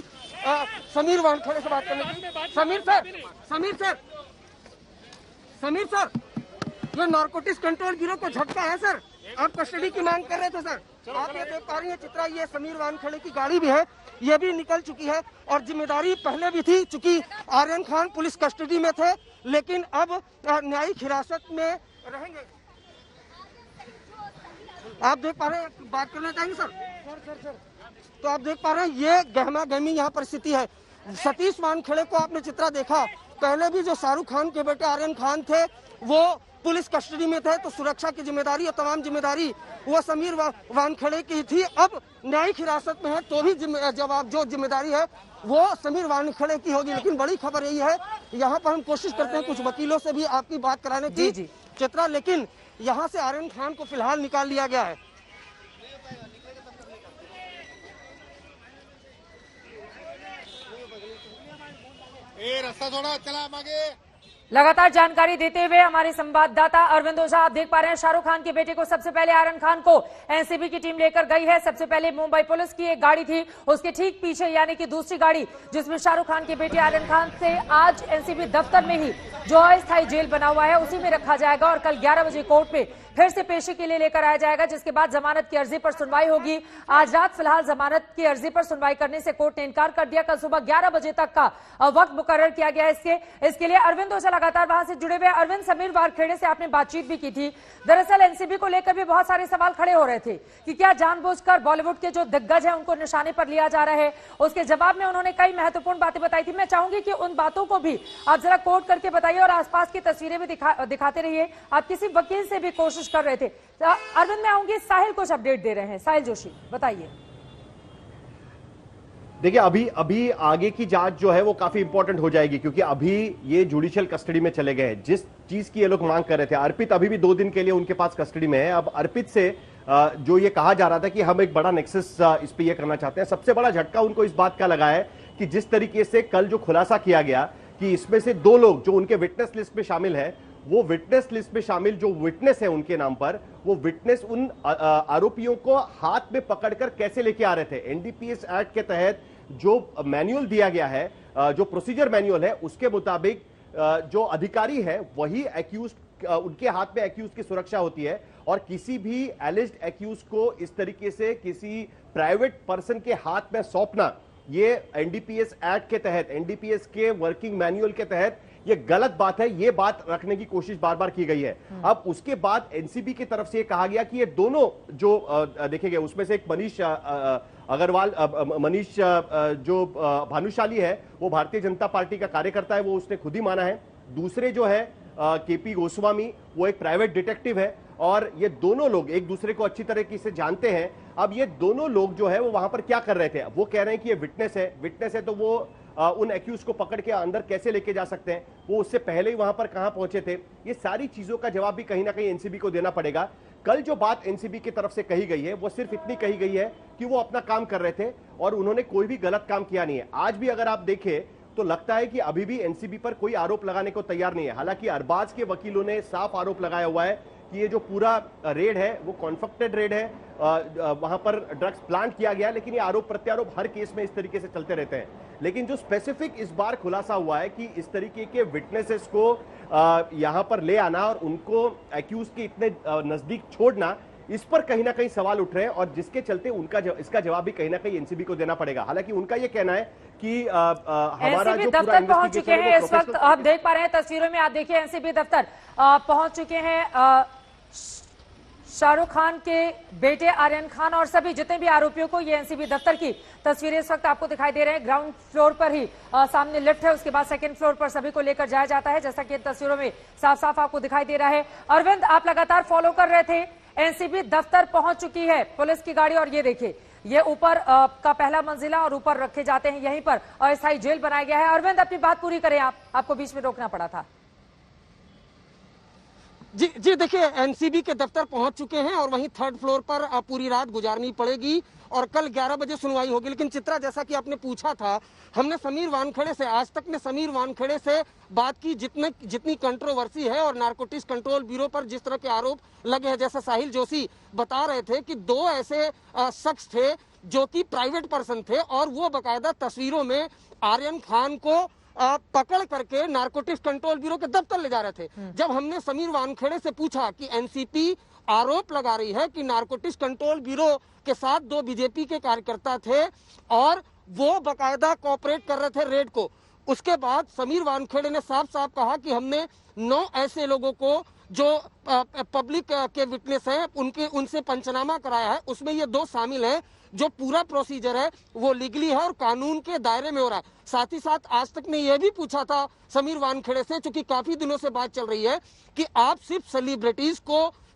समीर वानखेड़े से बात करने की। समीर सर, ये नारकोटिक्स कंट्रोल ब्यूरो को झटका है सर, आप कस्टडी की मांग कर रहे थे सर। आप ये देख पा रही हैं चित्रा, ये समीर वानखेड़े की गाड़ी भी है, ये भी निकल चुकी है और जिम्मेदारी पहले भी थी, चूंकि आर्यन खान पुलिस कस्टडी में थे, लेकिन अब न्यायिक हिरासत में रहेंगे। आप देख पा रहे हैं, बात करना चाहेंगे सर? तो आप देख पा रहे हैं ये गहमा गहमी यहाँ परिस्थिति है। सतीश वानखेड़े को आपने चित्रा देखा, पहले भी जो शाहरुख खान के बेटे आर्यन खान थे वो पुलिस कस्टडी में थे, तो सुरक्षा की जिम्मेदारी और तमाम जिम्मेदारी वो समीर वानखेड़े की थी। अब न्यायिक हिरासत में है तो भी जवाब जो जिम्मेदारी है वो समीर वानखेड़े की होगी। लेकिन बड़ी खबर यही है, यहाँ पर हम कोशिश करते हैं कुछ वकीलों से भी आपकी बात कराने की चित्रा, लेकिन यहाँ से आर्यन खान को फिलहाल निकाल लिया गया है। रास्ता थोड़ा चला मागे। लगातार जानकारी देते हुए हमारे संवाददाता अरविंद ओझा, आप देख पा रहे हैं शाहरुख खान के बेटे को सबसे पहले आर्यन खान को एनसीबी की टीम लेकर गई है। सबसे पहले मुंबई पुलिस की एक गाड़ी थी, उसके ठीक पीछे यानी कि दूसरी गाड़ी जिसमें शाहरुख खान के बेटे आर्यन खान से आज एनसीबी दफ्तर में ही जो अस्थायी जेल बना हुआ है उसी में रखा जाएगा और कल 11 बजे कोर्ट में फिर से पेशी के लिए लेकर आया जाएगा, जिसके बाद जमानत की अर्जी पर सुनवाई होगी। आज रात फिलहाल जमानत की अर्जी पर सुनवाई करने से कोर्ट ने इनकार कर दिया। कल सुबह 11 बजे तक का वक्त मुकर्रर किया गया है इसके लिए। अरविंद ओझा लगातार वहां से जुड़े हुए। अरविंद, समीर वानखेड़े से आपने बातचीत भी की थी, दरअसल एनसीबी को लेकर भी बहुत सारे सवाल खड़े हो रहे थे कि क्या जानबूझकर बॉलीवुड के जो दिग्गज हैं उनको निशाने पर लिया जा रहा है। उसके जवाब में उन्होंने कई महत्वपूर्ण बातें बताई थी। मैं चाहूंगी कि उन बातों को भी आप जरा कोट करके बताइए और आसपास की तस्वीरें भी दिखाते रहिए। आप किसी वकील से भी कोशिश कर रहे थे। अरविंद, मैं आऊंगी, साहिल कुछ अपडेट दे रहे हैं। साहिल जोशी, बताइए। देखिए अभी आगे की जांच जो है वो काफी इंपॉर्टेंट हो जाएगी, क्योंकि अभी ये जुडिशियल कस्टडी में चले गए हैं। जिस चीज की ये लोग मांग कर रहे थे, अर्पित अभी भी 2 दिन के लिए उनके पास कस्टडी में है। अब अर्पित से जो ये कहा जा रहा था कि हम एक बड़ा नेक्सस इस पे ये करना चाहते हैं, सबसे बड़ा झटका उनको इस बात का लगा है कि जिस तरीके से कल जो खुलासा किया गया कि इसमें से 2 लोग जो उनके विटनेस लिस्ट में शामिल है, वो विटनेस लिस्ट में शामिल जो विटनेस है उनके नाम पर, वो विटनेस उन आरोपियों को हाथ में पकड़कर कैसे लेके आ रहे थे। एनडीपीएस एक्ट के तहत जो मैनुअल दिया गया है, जो प्रोसीजर मैनुअल है, उसके मुताबिक जो अधिकारी है वही एक्यूज, उनके हाथ में एक्यूज की सुरक्षा होती है और किसी भी एलिज्ड एक्यूज को इस तरीके से किसी प्राइवेट पर्सन के हाथ में सौंपना, ये एनडीपीएस एक्ट के तहत, एनडीपीएस के वर्किंग मैनुअल के तहत ये गलत बात है। ये बात रखने की कोशिश बार बार की गई है। अब उसके बाद एनसीबी की तरफ से कहा गया कि ये दोनों जो देखे गए, उसमें से एक मनीष अग्रवाल, मनीष जो भानुशाली है वो भारतीय जनता पार्टी का कार्यकर्ता है, वो उसने खुद ही माना है। दूसरे जो है केपी गोस्वामी, वो एक प्राइवेट डिटेक्टिव है और ये दोनों लोग एक दूसरे को अच्छी तरीके से जानते हैं। अब ये दोनों लोग जो है वो वहां पर क्या कर रहे थे, वो कह रहे हैं कि ये विटनेस है तो वो उन एक्यूज को पकड़ के अंदर कैसे लेके जा सकते हैं, वो उससे पहले ही वहां पर कहां पहुंचे थे। ये सारी चीजों का जवाब भी कहीं ना कहीं एनसीबी को देना पड़ेगा। कल जो बात एनसीबी की तरफ से कही गई है वो सिर्फ इतनी कही गई है कि वो अपना काम कर रहे थे और उन्होंने कोई भी गलत काम किया नहीं है। आज भी अगर आप देखें तो लगता है कि अभी भी एनसीबी पर कोई आरोप लगाने को तैयार नहीं है। हालांकि अरबाज के वकीलों ने साफ आरोप लगाया हुआ है कि ये जो पूरा रेड है वो कॉन्फेक्टेड रेड है, वहां पर ड्रग्स प्लांट किया गया, लेकिन ये आरोप प्रत्यारोप हर केस में इस तरीके से चलते रहते हैं। लेकिन जो स्पेसिफिक इस बार खुलासा हुआ है कि इस तरीके के विटनेसेस को यहां पर ले आना और उनको एक्यूज के इतने नजदीक छोड़ना, इस पर कहीं ना कहीं सवाल उठ रहे हैं और जिसके चलते इसका जवाब भी कहीं ना कहीं एनसीबी को देना पड़ेगा। हालांकि उनका यह कहना है कि हमारा जो दफ्तर पहुंच चुके हैं इस वक्त, आप देख पा रहे हैं तस्वीरों में, आप देखिए एनसीबी दफ्तर पहुंच चुके हैं। शाहरुख खान के बेटे आर्यन खान और सभी जितने भी आरोपियों को, ये एनसीबी दफ्तर की तस्वीरें इस वक्त आपको दिखाई दे रहे हैं। ग्राउंड फ्लोर पर ही सामने लिफ्ट है, उसके बाद सेकंड फ्लोर पर सभी को लेकर जाया जाता है, जैसा कि इन तस्वीरों में साफ साफ आपको दिखाई दे रहा है। अरविंद, आप लगातार फॉलो कर रहे थे, एनसीबी दफ्तर पहुंच चुकी है पुलिस की गाड़ी और ये देखिए ये ऊपर का पहला मंजिला और ऊपर रखे जाते हैं, यहीं पर अस्थायी जेल बनाया गया है। अरविंद, अपनी बात पूरी करें, आपको बीच में रोकना पड़ा था। जी देखिए, एनसीबी के दफ्तर पहुंच चुके हैं और वहीं थर्ड फ्लोर पर पूरी रात गुजारनी पड़ेगी और कल 11 बजे सुनवाई होगी। लेकिन चित्रा, जैसा कि आपने पूछा था, हमने समीर वानखेड़े से, आज तक ने समीर वानखेड़े से बात की जितनी कंट्रोवर्सी है और नारकोटिक्स कंट्रोल ब्यूरो पर जिस तरह के आरोप लगे हैं, जैसा साहिल जोशी बता रहे थे कि 2 ऐसे शख्स थे जो कि प्राइवेट पर्सन थे और वो बकायदा तस्वीरों में आर्यन खान को पकड़ करके नारकोटिक्स कंट्रोल ब्यूरो के दफ्तर ले जा रहे थे। जब हमने समीर वानखेड़े से पूछा कि एनसीपी आरोप लगा रही है कि नारकोटिक्स कंट्रोल ब्यूरो के साथ 2 बीजेपी के कार्यकर्ता थे और वो बकायदा कोऑपरेट कर रहे थे रेड को, उसके बाद समीर वानखेड़े ने साफ साफ कहा कि हमने 9 ऐसे लोगों को जो पब्लिक के विटनेस हैं उनसे पंचनामा कराया है, उसमें ये 2 शामिल हैं। जो पूरा प्रोसीजर है वो लीगली है और कानून के दायरे में हो रहा है। साथ ही साथ आज तक ने यह भी पूछा था समीर वानखेड़े से, चूंकि काफी दिनों से बात चल रही है कि आप सिर्फ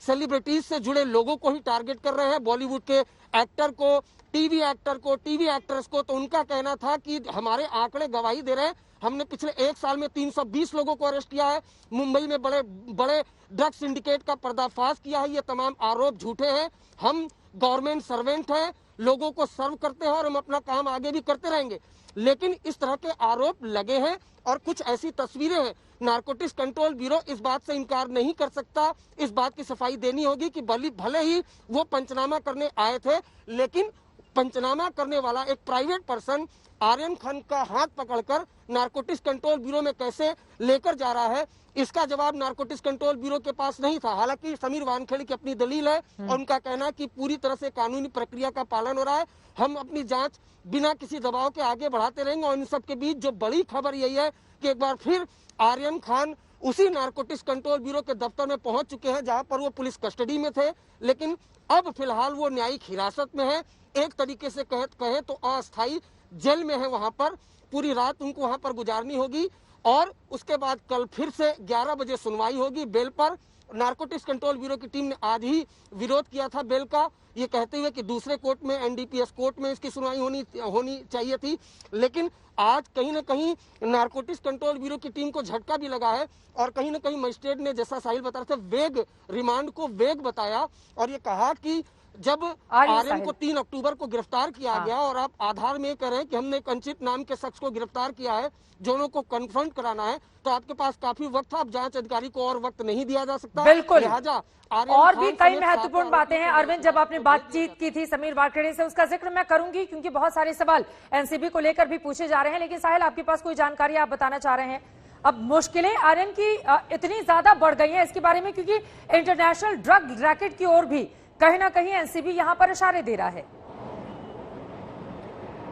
सेलिब्रिटीज से जुड़े लोगों को ही टारगेट कर रहे हैं, बॉलीवुड के एक्टर को, टीवी एक्टर को, टीवी एक्ट्रेस को। तो उनका कहना था कि हमारे आंकड़े गवाही दे रहे हैं, हमने पिछले 1 साल में 320 लोगों को अरेस्ट किया है, मुंबई में बड़े बड़े ड्रग्स सिंडिकेट का पर्दाफाश किया है। ये तमाम आरोप झूठे हैं, हम गवर्नमेंट सर्वेंट हैं, लोगों को सर्व करते हैं और हम अपना काम आगे भी करते रहेंगे। लेकिन इस तरह के आरोप लगे हैं और कुछ ऐसी तस्वीरें हैं। नारकोटिक्स कंट्रोल ब्यूरो इस बात से इनकार नहीं कर सकता, इस बात की सफाई देनी होगी कि भले ही वो पंचनामा करने आए थे, लेकिन पंचनामा करने वाला एक प्राइवेट पर्सन आर्यन खान का हाथ पकड़कर नारकोटिक्स कंट्रोल ब्यूरो में कैसे लेकर जा रहा है, इसका जवाब नारकोटिक्स कंट्रोल ब्यूरो के पास नहीं था। हालांकि समीर वानखेड़े की अपनी दलील है और उनका कहना है कि पूरी तरह से कानूनी प्रक्रिया का पालन हो रहा है, हम अपनी जांच बिना किसी दबाव के आगे बढ़ाते रहेंगे। और इन सब के बीच जो बड़ी खबर यही है कि एक बार फिर आर्यन खान उसी नारकोटिक्स कंट्रोल ब्यूरो के दफ्तर में पहुंच चुके हैं जहां पर वो पुलिस कस्टडी में थे, लेकिन अब फिलहाल वो न्यायिक हिरासत में है। एक तरीके से कहे तो अस्थायी जेल में है, वहां पर पूरी रात उनको वहां पर गुजारनी होगी और उसके बाद कल फिर से 11 बजे सुनवाई होगी बेल पर। नारकोटिक्स कंट्रोल ब्यूरो की टीम ने आज ही विरोध किया था बेल का, ये कहते हुए कि दूसरे कोर्ट में, एनडीपीएस कोर्ट में इसकी सुनवाई होनी चाहिए थी। लेकिन आज कहीं न कहीं नारकोटिक्स कंट्रोल ब्यूरो की टीम को झटका भी लगा है और कहीं न कहीं मजिस्ट्रेट ने, जैसा साहिल बता रहे थे, वेग रिमांड को वेग बताया और ये कहा कि जब आर्यन को 3 अक्टूबर को गिरफ्तार किया गया और आप आधार में कह रहे हैं कि हमने कंचित नाम के शख्स को गिरफ्तार किया है, दोनों को कन्फ्रंट कराना है, तो आपके पास काफी वक्त था, अब जांच अधिकारी को और वक्त नहीं दिया जा सकता। बिल्कुल, लिहाजा और भी कई महत्वपूर्ण बातें हैं। अरविंद, जब आपने बातचीत की थी समीर वानखेड़े से, उसका जिक्र मैं करूंगी क्योंकि बहुत सारे सवाल एनसीबी को लेकर भी पूछे जा रहे हैं। लेकिन साहिल, आपके पास कोई जानकारी आप बताना चाह रहे हैं? अब मुश्किलें आर्यन की इतनी ज्यादा बढ़ गई हैं इसके बारे में, क्योंकि इंटरनेशनल ड्रग रैकेट की ओर भी कहीं ना कहीं एनसीबी यहां पर इशारे दे रहा है।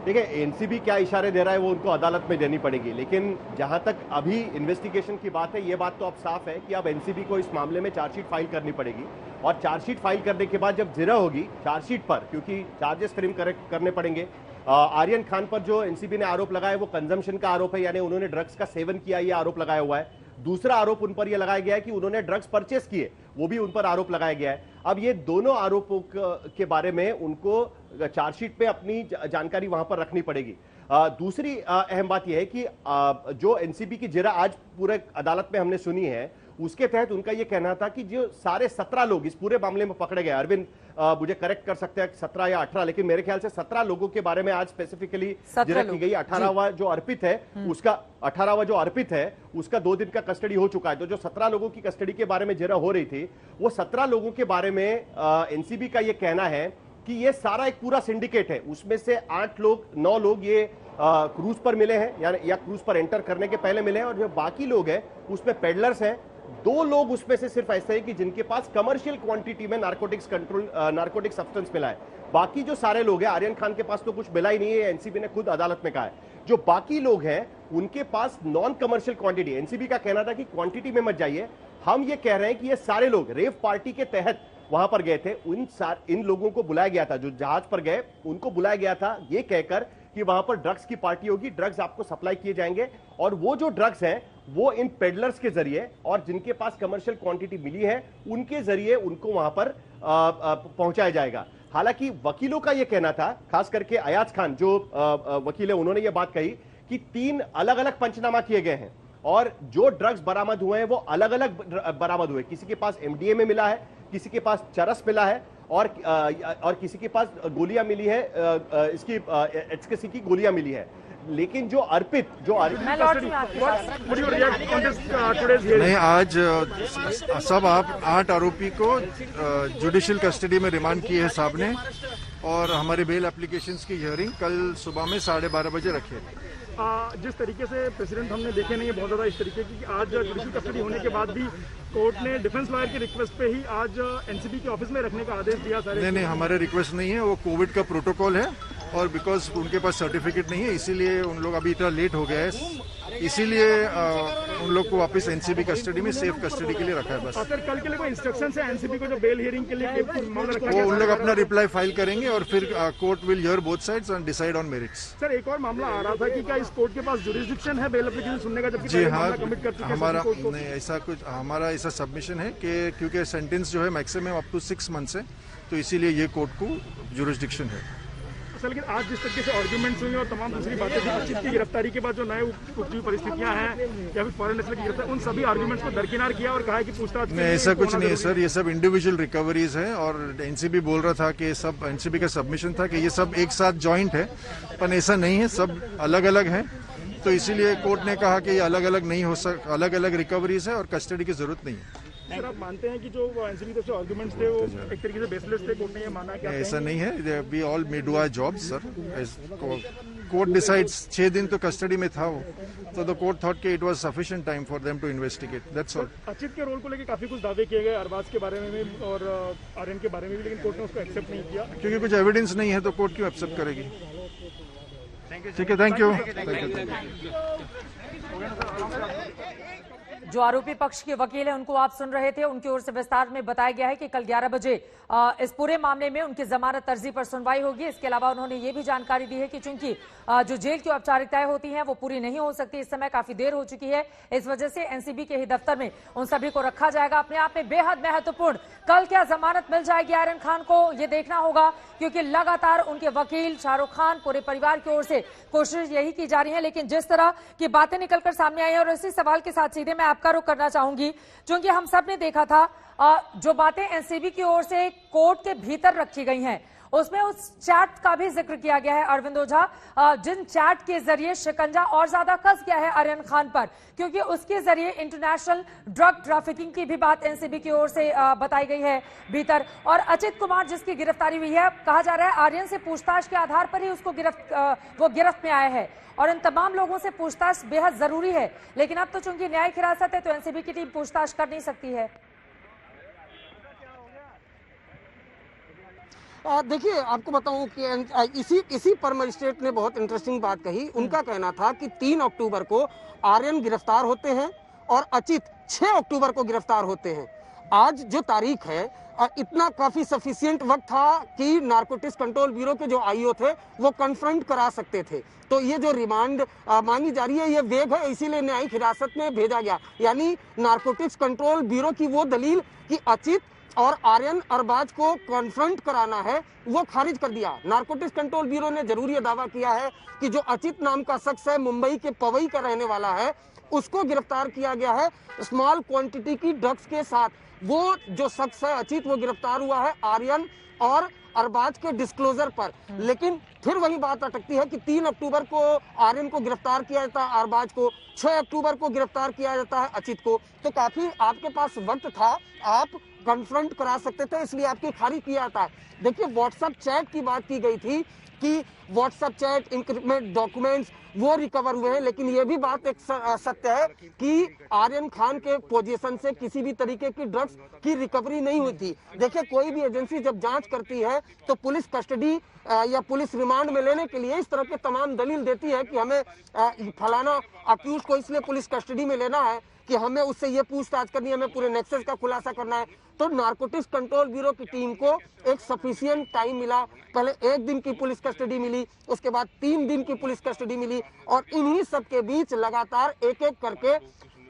देखिए, एनसीबी क्या इशारे दे रहा है वो उनको अदालत में देनी पड़ेगी, लेकिन जहां तक अभी इन्वेस्टिगेशन की बात है, ये बात तो अब साफ है कि अब एनसीबी को इस मामले में चार्जशीट फाइल करनी पड़ेगी और चार्जशीट फाइल करने के बाद जब जिरह होगी चार्जशीट पर, क्योंकि चार्जेस फ्रेम करने पड़ेंगे। आर्यन खान पर जो एनसीबी ने आरोप लगाया वो कंजम्पशन का आरोप है, यानी उन्होंने ड्रग्स का सेवन किया, ये आरोप लगाया हुआ है। दूसरा आरोप उन पर यह लगाया गया है कि उन्होंने ड्रग्स परचेस किए, वो भी उन पर आरोप लगाया गया है। अब ये दोनों आरोपों के बारे में उनको चार्जशीट पे अपनी जानकारी वहां पर रखनी पड़ेगी। दूसरी अहम बात यह है कि जो एनसीबी की जिरह आज पूरे अदालत में हमने सुनी है, उसके तहत उनका यह कहना था कि जो सारे 17 लोग इस पूरे मामले में पकड़े गए, अरविंद मुझे करेक्ट कर सकते हैं 17 या 18, लेकिन मेरे ख्याल से 17 लोगों के बारे में आज स्पेसिफिकली जिरह की गई। 18वां जो अर्पित है उसका 2 दिन का कस्टडी हो चुका है। तो जो 17 लोगों की कस्टडी के बारे में जिरह हो रही थी, वो 17 लोगों के बारे में एनसीबी का यह कहना है कि ये सारा एक पूरा सिंडिकेट है। उसमें से 9 लोग ये क्रूज पर मिले हैं या क्रूज पर एंटर करने के पहले मिले हैं, और जो बाकी लोग हैं उसमें पेडलर्स हैं। 2 लोग उसमें से सिर्फ ऐसे हैं कि जिनके पास कमर्शियल क्वांटिटी में नारकोटिक सब्सटेंस मिला है। बाकी जो सारे लोग हैं, आर्यन खान के पास तो कुछ मिला ही नहीं है, एनसीबी ने खुद अदालत में कहा है। जो बाकी लोग हैं उनके पास नॉन कमर्शियल क्वांटिटी, एनसीबी का कहना था कि क्वांटिटी में मत जाइए, हम ये कह रहे हैं कि ये सारे लोग रेव पार्टी के तहत वहां पर गए थे। इन लोगों को बुलाया गया था, जो जहाज पर गए उनको बुलाया गया था ये कहकर कि वहां पर ड्रग्स की पार्टी होगी, ड्रग्स आपको सप्लाई किए जाएंगे, और वो जो ड्रग्स हैं वो इन पेडलर्स के जरिए और जिनके पास कमर्शियल क्वांटिटी मिली है उनके जरिए उनको वहां पर पहुंचाया जाएगा। हालांकि वकीलों का यह कहना था, खास करके अयाज खान जो वकील है, उन्होंने ये बात कही कि 3 अलग अलग पंचनामा किए गए हैं और जो ड्रग्स बरामद हुए हैं वो अलग अलग बरामद हुए। किसी के पास एमडीएमए मिला है, किसी के पास चरस मिला है और किसी के पास गोलियां मिली है, इसकी एचकेसी की गोलियां मिली है। लेकिन जो अर्पित नहीं, आज सब आप 8 आरोपी को जुडिशियल कस्टडी में रिमांड किए हैं साहब ने, और हमारे बेल एप्लीकेशंस की हियरिंग कल सुबह में 12:30 बजे रखी है। जिस तरीके से प्रेसिडेंट हमने देखे नहीं है बहुत ज्यादा इस तरीके की, आज जुडिशियल कस्टडी होने के बाद भी कोर्ट ने डिफेंस लॉयर की रिक्वेस्ट पे ही आज एनसीबी के ऑफिस में रखने का आदेश दिया। सारे नहीं, हमारे रिक्वेस्ट नहीं है, वो कोविड का प्रोटोकॉल है और बिकॉज उनके पास सर्टिफिकेट नहीं है इसीलिए उन लोग अभी इतना लेट हो गया है, इसीलिए उन लोग को वापस एनसीबी कस्टडी में सेफ कस्टडी के लिए रखा है बस। सर, कल के लिए कोई इंस्ट्रक्शन है एनसीबी को जो बेल हियरिंग के लिए वो उन लोग अपना रिप्लाई फाइल करेंगे और फिर court will hear both sides and decide on merits. Sir, एक और मामला आ रहा था कि क्या इस कोर्ट के पास जुरिसडिक्शन है बेल एप्लीकेशन सुनने का, जबकि जी हाँ, कमिट कर चुके हैं हमारा नहीं ऐसा कुछ, हमारा ऐसा सबमिशन है कि क्योंकि सेंटेंस जो है मैक्सिमम अप टू 6 मंथ्स है, तो इसीलिए ये कोर्ट को जुरिसडिक्शन है। लेकिन आज जिस तरीके से आर्ग्यूमेंट्स हुई और तमाम दूसरी बातें थी, अचित की गिरफ्तारी के बाद जो नए उपजी परिस्थितियां हैं या फिर फॉरेन नेशनल की गिरफ्तारी, उन सभी आर्ग्यूमेंट्स को दरकिनार किया और कहा है कि पूछताछ नहीं, ऐसा कुछ नहीं है सर, ये सब इंडिविजुअल रिकवरीज है और एनसीबी बोल रहा था कि सब एनसीबी का सबमिशन था कि ये सब एक साथ जॉइंट है, पर ऐसा नहीं है, सब अलग अलग है। तो इसीलिए कोर्ट ने कहा कि ये अलग अलग नहीं हो सकता, अलग अलग रिकवरीज है और कस्टडी की जरूरत नहीं है। सर, आप मानते हैं कि जो एनसीबी तरफ से आर्गुमेंट्स थे वो एक तरीके से बेसलेस थे, कोर्ट ने ये माना? क्या ऐसा नहीं है, we all may do our job sir, court decides 6 दिन तो कस्टडी में था वो, तो द कोर्ट थॉट कि it was sufficient time for them to investigate, that's all. Achit के रोल को लेकर काफी कुछ दावे किए गए, अरबाज के बारे में भी और आर्यन के बारे में भी, लेकिन कोर्ट ने उसको एक्सेप्ट नहीं किया क्योंकि कुछ एविडेंस नहीं है, तो कोर्ट क्यों एक्सेप्ट करेगी? ठीक है, थैंक यू। जो आरोपी पक्ष के वकील हैं उनको आप सुन रहे थे, उनकी ओर से विस्तार में बताया गया है कि कल 11 बजे इस पूरे मामले में उनकी जमानत अर्जी पर सुनवाई होगी। इसके अलावा उन्होंने ये भी जानकारी दी है कि चूंकि जो जेल की औपचारिकताएं होती हैं वो पूरी नहीं हो सकती, इस समय काफी देर हो चुकी है, इस वजह से एनसीबी के ही दफ्तर में उन सभी को रखा जाएगा। अपने आप में बेहद महत्वपूर्ण, कल क्या जमानत मिल जाएगी आर्यन खान को, ये देखना होगा, क्योंकि लगातार उनके वकील, शाहरुख खान, पूरे परिवार की ओर से कोशिश यही की जा रही है। लेकिन जिस तरह की बातें निकलकर सामने आई है, और इसी सवाल के साथ सीधे मैं आपका रुख करना चाहूंगी, क्योंकि हम सब ने देखा था जो बातें एनसीबी की ओर से कोर्ट के भीतर रखी गई हैं, उसमें उस चैट का भी जिक्र किया गया है अरविंद ओझा, जिन चैट के जरिए शिकंजा और ज्यादा कस गया है आर्यन खान पर, क्योंकि उसके जरिए इंटरनेशनल ड्रग ट्रैफिकिंग की भी बात एनसीबी की ओर से बताई गई है भीतर। और अचित कुमार जिसकी गिरफ्तारी हुई है, कहा जा रहा है आर्यन से पूछताछ के आधार पर ही उसको गिरफ्त में आया है, और इन तमाम लोगों से पूछताछ बेहद जरूरी है। लेकिन अब तो चूंकि न्यायिक हिरासत है तो एनसीबी की टीम पूछताछ कर नहीं सकती है। देखिए, आपको बताऊं कि इसी पर मजिस्ट्रेट ने बहुत इंटरेस्टिंग बात कही। उनका कहना था कि 3 अक्टूबर को आर्यन गिरफ्तार होते हैं और अचित 6 अक्टूबर को गिरफ्तार होते हैं। आज जो तारीख है, इतना काफी सफिशिएंट वक्त था कि नारकोटिक्स कंट्रोल ब्यूरो के जो आईओ थे वो कन्फ्रंट करा सकते थे। तो ये जो रिमांड मांगी जा रही है ये वेग है, इसीलिए न्यायिक हिरासत में भेजा गया। यानी नारकोटिक्स कंट्रोल ब्यूरो की वो दलील कि अचित और आर्यन अरबाज को कॉन्फ्रंट कराना है वो खारिज कर दिया। नारकोटिक्स कंट्रोल ब्यूरो ने जरूर ये दावा किया है कि जो अचित नाम का शख्स है, मुंबई के पवई का रहने वाला है, उसको गिरफ्तार किया गया है स्मॉल क्वांटिटी की ड्रग्स के साथ। वो जो शख्स है अचित, वो गिरफ्तार हुआ है आर्यन और अरबाज के डिस्क्लोजर पर। लेकिन फिर वही बात अटकती है कि 3 अक्टूबर को आर्यन को गिरफ्तार किया जाता है, अरबाज को 6 अक्टूबर को गिरफ्तार किया जाता है अचित को। तो काफी आपके पास वक्त था, आप कन्फ्रंट करा सकते थे, इसलिए आपकी खारिज किया जाता है। देखिए, व्हाट्सएप चैट की बात की गई थी कि व्हाट्सएप चैट, इंक्रिप्टेड डॉक्यूमेंट्स वो रिकवर हुए हैं, लेकिन ये भी बात एक सत्य है कि आर्यन खान के पोजीशन से किसी भी तरीके की ड्रग्स की रिकवरी नहीं हुई थी। देखिए, कोई भी एजेंसी जब जांच करती है तो पुलिस कस्टडी या पुलिस रिमांड में लेने के लिए इस तरह के तमाम दलील देती है कि हमें फलाना अक्यूज को इसलिए पुलिस कस्टडी में लेना है कि हमें उससे ये पूछताछ करनी है, हमें पूरे नेक्सस का खुलासा करना है। तो नारकोटिक्स कंट्रोल ब्यूरो की टीम को एक सफिशिएंट टाइम मिला। पहले 1 दिन की पुलिस कस्टडी मिली, उसके बाद 3 दिन की पुलिस कस्टडी मिली, और इन्हीं सब के बीच लगातार एक एक करके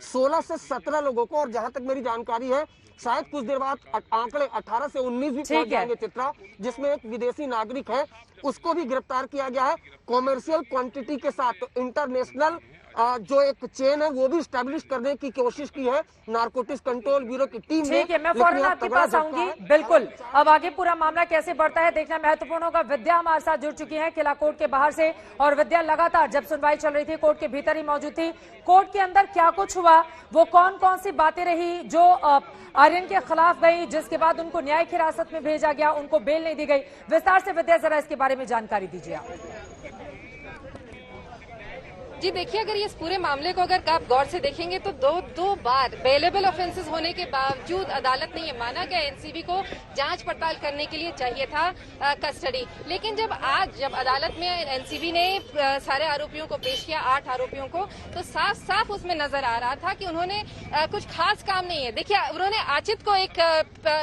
16 से 17 लोगों को, और जहां तक मेरी जानकारी है शायद कुछ देर बाद आंकड़े 18 से 19 भी पहुंच जाएंगे चित्रा, जिसमें एक विदेशी नागरिक है उसको भी गिरफ्तार किया गया है कॉमर्शियल क्वांटिटी के साथ। तो इंटरनेशनल जो एक चेन है वो भी स्टैब्लिश करने की कोशिश की है नारकोटिक्स कंट्रोल ब्यूरो की टीम ने। ठीक है, मैं फौरन आपके पास आऊंगी। बिल्कुल, अब आगे पूरा मामला कैसे बढ़ता है देखना महत्वपूर्ण होगा। विद्या हमारे साथ जुड़ चुकी है किला कोर्ट के बाहर से, और विद्या लगातार जब सुनवाई चल रही थी कोर्ट के भीतर ही मौजूद थी। कोर्ट के अंदर क्या कुछ हुआ, वो कौन कौन सी बातें रही जो आर्यन के खिलाफ गई, जिसके बाद उनको न्यायिक हिरासत में भेजा गया, उनको बेल नहीं दी गई, विस्तार से विद्या जरा इसके बारे में जानकारी दीजिए आप। जी देखिए, अगर इस पूरे मामले को अगर आप गौर से देखेंगे तो दो बार बेलेबल ऑफेंसेस होने के बावजूद अदालत ने ये माना कि एनसीबी को जांच पड़ताल करने के लिए चाहिए था कस्टडी। लेकिन जब अदालत में एनसीबी ने सारे आरोपियों को पेश किया, 8 आरोपियों को, तो साफ साफ उसमें नजर आ रहा था कि उन्होंने कुछ खास काम नहीं है। देखिए, उन्होंने आचित को एक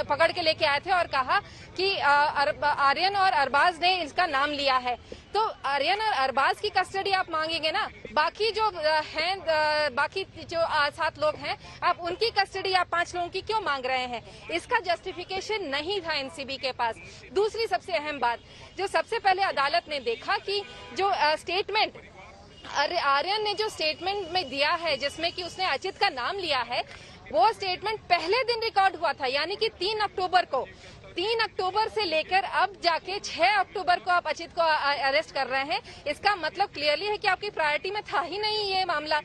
पकड़ के लेके आए थे और कहा कि आर्यन और अरबाज ने इसका नाम लिया है, तो आर्यन और अरबाज की कस्टडी आप मांगेंगे ना, बाकी जो हैं बाकी जो 7 लोग हैं आप उनकी कस्टडी आप 5 लोगों की क्यों मांग रहे हैं? इसका जस्टिफिकेशन नहीं था एनसीबी के पास। दूसरी सबसे अहम बात, जो सबसे पहले अदालत ने देखा कि जो स्टेटमेंट आर्यन ने जो स्टेटमेंट में दिया है जिसमें कि उसने अचित का नाम लिया है, वो स्टेटमेंट पहले दिन रिकॉर्ड हुआ था, यानी कि 3 अक्टूबर को। 3 अक्टूबर से लेकर अब जाके 6 अक्टूबर को आप अचित को अरेस्ट कर रहे हैं। इसका मतलब क्लियरली है कि आपकी प्रायोरिटी में था ही नहीं ये मामला।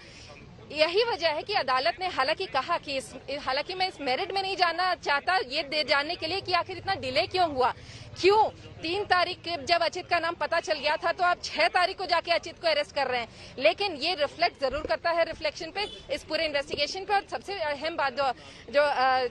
यही वजह है कि अदालत ने हालांकि कहा कि हालांकि मैं इस मेरिट में नहीं जानना चाहता, ये जानने के लिए कि आखिर इतना डिले क्यों हुआ, क्यों 3 तारीख जब अचित का नाम पता चल गया था तो आप 6 तारीख को जाके अचित को अरेस्ट कर रहे हैं। लेकिन ये रिफ्लेक्ट जरूर करता है रिफ्लेक्शन पे, इस पूरे इन्वेस्टिगेशन पे। और सबसे अहम बात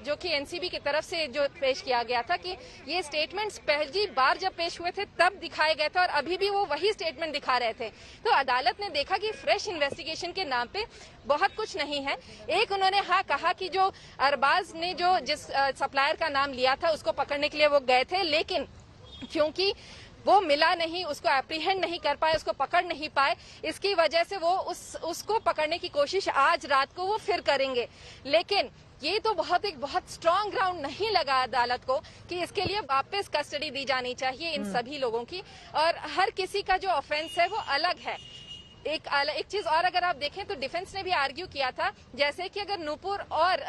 जो कि एनसीबी की तरफ से जो पेश किया गया था कि ये स्टेटमेंट्स पहली बार जब पेश हुए थे तब दिखाए गए थे और अभी भी वो वही स्टेटमेंट दिखा रहे थे। तो अदालत ने देखा कि फ्रेश इन्वेस्टिगेशन के नाम पे बहुत कुछ नहीं है। एक उन्होंने कहा कि जो अरबाज ने जो जिस सप्लायर का नाम लिया था उसको पकड़ने के लिए वो गए थे, लेकिन क्योंकि वो मिला नहीं, उसको एप्रीहेंड नहीं कर पाए, उसको पकड़ नहीं पाए, इसकी वजह से वो उसको पकड़ने की कोशिश आज रात को वो फिर करेंगे। लेकिन ये तो बहुत स्ट्रांग ग्राउंड नहीं लगा अदालत को कि इसके लिए वापस कस्टडी दी जानी चाहिए इन सभी लोगों की। और हर किसी का जो ऑफेंस है वो अलग है। एक चीज और अगर आप देखें तो डिफेंस ने भी आर्ग्यू किया था, जैसे कि अगर नूपुर और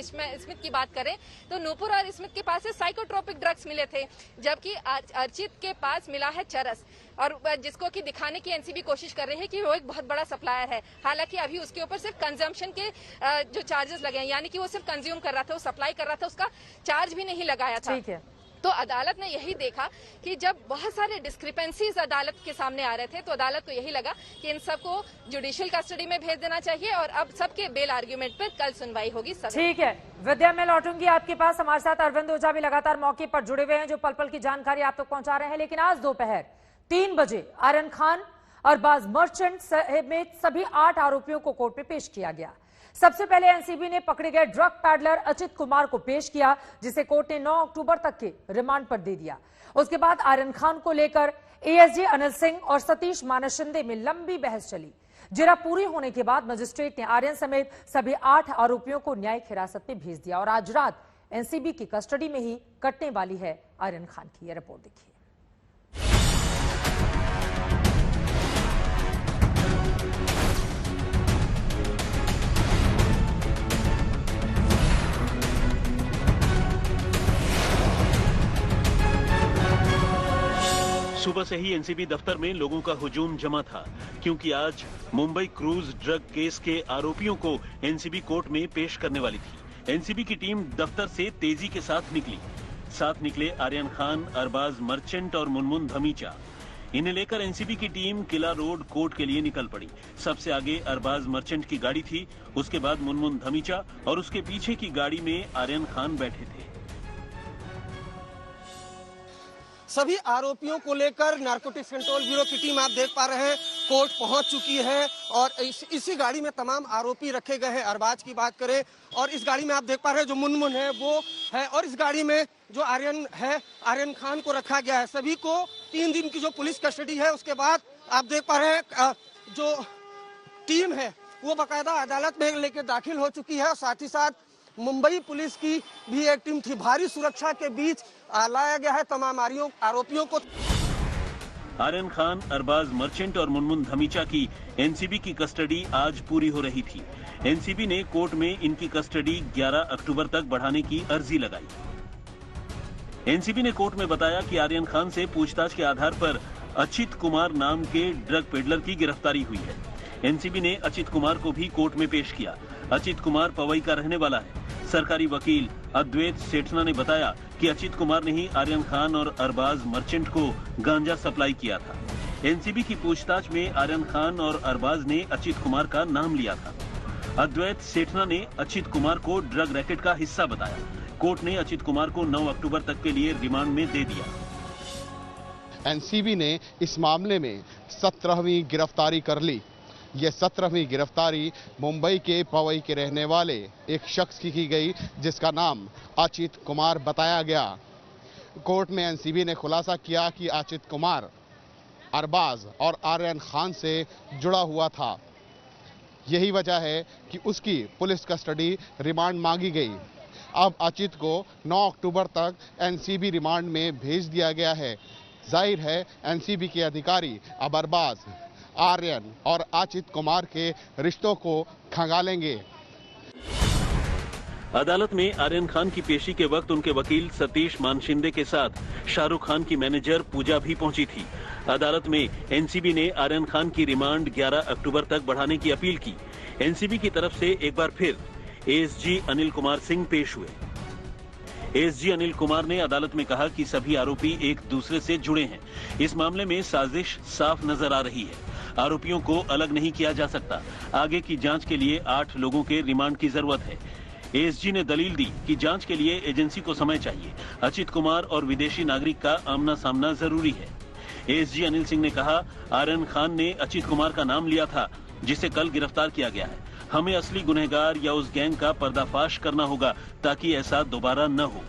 स्मिथ की बात करें तो नूपुर और स्मिथ के पास से साइकोट्रोपिक ड्रग्स मिले थे, जबकि अर्चित के पास मिला है चरस, और जिसको कि दिखाने की एनसीबी कोशिश कर रही है कि वो एक बहुत बड़ा सप्लायर है। हालांकि अभी उसके ऊपर सिर्फ कंजम्पशन के जो चार्जेस लगे हैं, यानी कि वो सिर्फ कंज्यूम कर रहा था, वो सप्लाई कर रहा था, उसका चार्ज भी नहीं लगाया था। ठीक है, तो अदालत ने यही देखा कि जब बहुत सारे डिस्क्रिपेंसीज अदालत के सामने आ रहे थे तो अदालत को यही लगा कि इन सबको जुडिशियल कस्टडी में भेज देना चाहिए और अब सबके बेल आर्ग्यूमेंट पर कल सुनवाई होगी। ठीक है विद्या, मैं लौटूंगी आपके पास। हमारे साथ अरविंद ओझा भी लगातार मौके पर जुड़े हुए हैं जो पल पल की जानकारी आप तक पहुंचा रहे हैं। लेकिन आज दोपहर 3 बजे आर्यन खान, अरबाज मर्चेंट समेत सभी 8 आरोपियों को कोर्ट में पेश किया गया। सबसे पहले एनसीबी ने पकड़े गए ड्रग पैडलर अचित कुमार को पेश किया, जिसे कोर्ट ने 9 अक्टूबर तक के रिमांड पर दे दिया। उसके बाद आर्यन खान को लेकर एएसजी अनिल सिंह और सतीश मानशिंदे में लंबी बहस चली। जिरा पूरी होने के बाद मजिस्ट्रेट ने आर्यन समेत सभी 8 आरोपियों को न्यायिक हिरासत में भेज दिया और आज रात एनसीबी की कस्टडी में ही कटने वाली है आर्यन खान की। यह रिपोर्ट देखिए। सुबह से ही एनसीबी दफ्तर में लोगों का हुजूम जमा था, क्योंकि आज मुंबई क्रूज ड्रग केस के आरोपियों को एनसीबी कोर्ट में पेश करने वाली थी। एनसीबी की टीम दफ्तर से तेजी के साथ निकली। साथ निकले आर्यन खान, अरबाज मर्चेंट और मुनमुन धमीचा। इन्हें लेकर एनसीबी की टीम किला रोड कोर्ट के लिए निकल पड़ी। सबसे आगे अरबाज मर्चेंट की गाड़ी थी, उसके बाद मुनमुन धमीचा और उसके पीछे की गाड़ी में आर्यन खान बैठे थे। सभी आरोपियों को लेकर नारकोटिक्स कंट्रोल ब्यूरो की टीम आप देख पा रहे हैं कोर्ट पहुंच चुकी है और इसी गाड़ी में तमाम आरोपी रखे गए हैं। अरबाज की बात करें और इस गाड़ी में आप देख पा रहे हैं जो मुनमुन है वो है, और इस गाड़ी में जो आर्यन खान को रखा गया है। सभी को 3 दिन की जो पुलिस कस्टडी है, उसके बाद आप देख पा रहे हैं जो टीम है वो बाकायदा अदालत में लेकर दाखिल हो चुकी है। साथ ही साथ मुंबई पुलिस की भी एक टीम थी। भारी सुरक्षा के बीच लाया गया है तमाम आरोपियों को। आर्यन खान, अरबाज मर्चेंट और मुनमुन धमीचा की एनसीबी की कस्टडी आज पूरी हो रही थी। एनसीबी ने कोर्ट में इनकी कस्टडी 11 अक्टूबर तक बढ़ाने की अर्जी लगाई। एनसीबी ने कोर्ट में बताया कि आर्यन खान से पूछताछ के आधार पर अचित कुमार नाम के ड्रग पेडलर की गिरफ्तारी हुई है। एनसीबी ने अचित कुमार को भी कोर्ट में पेश किया। अचित कुमार पवई का रहने वाला है। सरकारी वकील अद्वैत सेठना ने बताया कि अचित कुमार ने ही आर्यन खान और अरबाज मर्चेंट को गांजा सप्लाई किया था। एनसीबी की पूछताछ में आर्यन खान और अरबाज ने अचित कुमार का नाम लिया था। अद्वैत सेठना ने अचित कुमार को ड्रग रैकेट का हिस्सा बताया। कोर्ट ने अचित कुमार को 9 अक्टूबर तक के लिए रिमांड में दे दिया। एनसीबी ने इस मामले में 17वीं गिरफ्तारी कर ली। ये 17वीं गिरफ्तारी मुंबई के पवई के रहने वाले एक शख्स की गई, जिसका नाम अचित कुमार बताया गया। कोर्ट में एनसीबी ने खुलासा किया कि अचित कुमार अरबाज और आर्यन खान से जुड़ा हुआ था। यही वजह है कि उसकी पुलिस कस्टडी रिमांड मांगी गई। अब अचित को 9 अक्टूबर तक एनसीबी रिमांड में भेज दिया गया है। जाहिर है एनसीबी के अधिकारी अब अरबाज, आर्यन और अचित कुमार के रिश्तों को खंगालेंगे। अदालत में आर्यन खान की पेशी के वक्त उनके वकील सतीश मानशिंदे के साथ शाहरुख खान की मैनेजर पूजा भी पहुंची थी। अदालत में एनसीबी ने आर्यन खान की रिमांड 11 अक्टूबर तक बढ़ाने की अपील की। एनसीबी की तरफ से एक बार फिर एएसजी अनिल कुमार सिंह पेश हुए। एएसजी अनिल कुमार ने अदालत में कहा कि सभी आरोपी एक दूसरे से जुड़े हैं। इस मामले में साजिश साफ नजर आ रही है। आरोपियों को अलग नहीं किया जा सकता। आगे की जांच के लिए 8 लोगों के रिमांड की जरूरत है। एएसजी ने दलील दी कि जांच के लिए एजेंसी को समय चाहिए। अचित कुमार और विदेशी नागरिक का आमना सामना जरूरी है। एएसजी अनिल सिंह ने कहा, आर्यन खान ने अचित कुमार का नाम लिया था, जिसे कल गिरफ्तार किया गया है। हमें असली गुनहगार या उस गैंग का पर्दाफाश करना होगा ताकि ऐसा दोबारा न हो।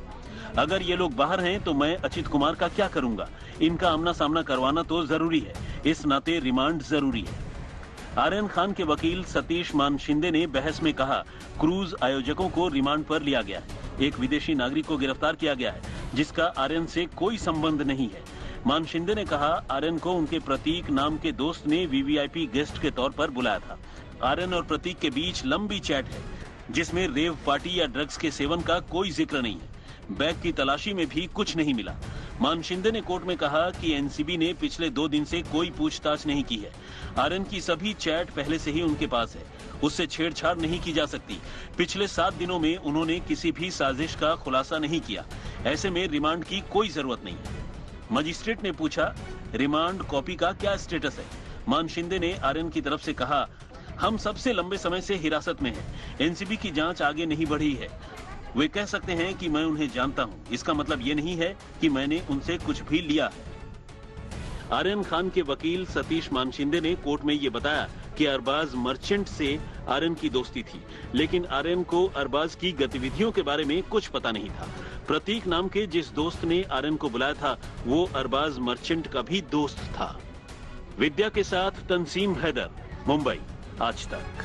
अगर ये लोग बाहर हैं तो मैं अचित कुमार का क्या करूंगा? इनका आमना सामना करवाना तो जरूरी है। इस नाते रिमांड जरूरी है। आर्यन खान के वकील सतीश मानशिंदे ने बहस में कहा, क्रूज आयोजकों को रिमांड पर लिया गया है। एक विदेशी नागरिक को गिरफ्तार किया गया है, जिसका आर्यन से कोई संबंध नहीं है। मानशिंदे ने कहा, आर्यन को उनके प्रतीक नाम के दोस्त ने वीवीआईपी गेस्ट के तौर पर बुलाया था। आर्यन और प्रतीक के बीच लंबी चैट है, जिसमें रेव पार्टी या ड्रग्स के सेवन का कोई जिक्र नहीं है। बैग की तलाशी में भी कुछ नहीं मिला। मानशिंदे ने कोर्ट में कहा कि एनसीबी ने पिछले 2 दिन से कोई पूछताछ नहीं की है। आर्यन की सभी चैट पहले से ही उनके पास है। उससे छेड़छाड़ नहीं की जा सकती। पिछले 7 दिनों में उन्होंने किसी भी साजिश का खुलासा नहीं किया। ऐसे में रिमांड की कोई जरूरत नहीं है। मजिस्ट्रेट ने पूछा, रिमांड कॉपी का क्या स्टेटस है? मानशिंदे ने आर्यन की तरफ से कहा, हम सबसे लंबे समय से हिरासत में हैं। एनसीबी की जांच आगे नहीं बढ़ी है। वे कह सकते हैं कि मैं उन्हें जानता हूं। इसका मतलब ये नहीं है कि मैंने उनसे कुछ भी लिया है। आर्यन खान के वकील सतीश मानशिंदे ने कोर्ट में ये बताया कि अरबाज मर्चेंट से आर्यन की दोस्ती थी, लेकिन आर्यन को अरबाज की गतिविधियों के बारे में कुछ पता नहीं था। प्रतीक नाम के जिस दोस्त ने आर्यन को बुलाया था, वो अरबाज मर्चेंट का भी दोस्त था। विद्या के साथ तंसीम हैदर, मुंबई, आज तक।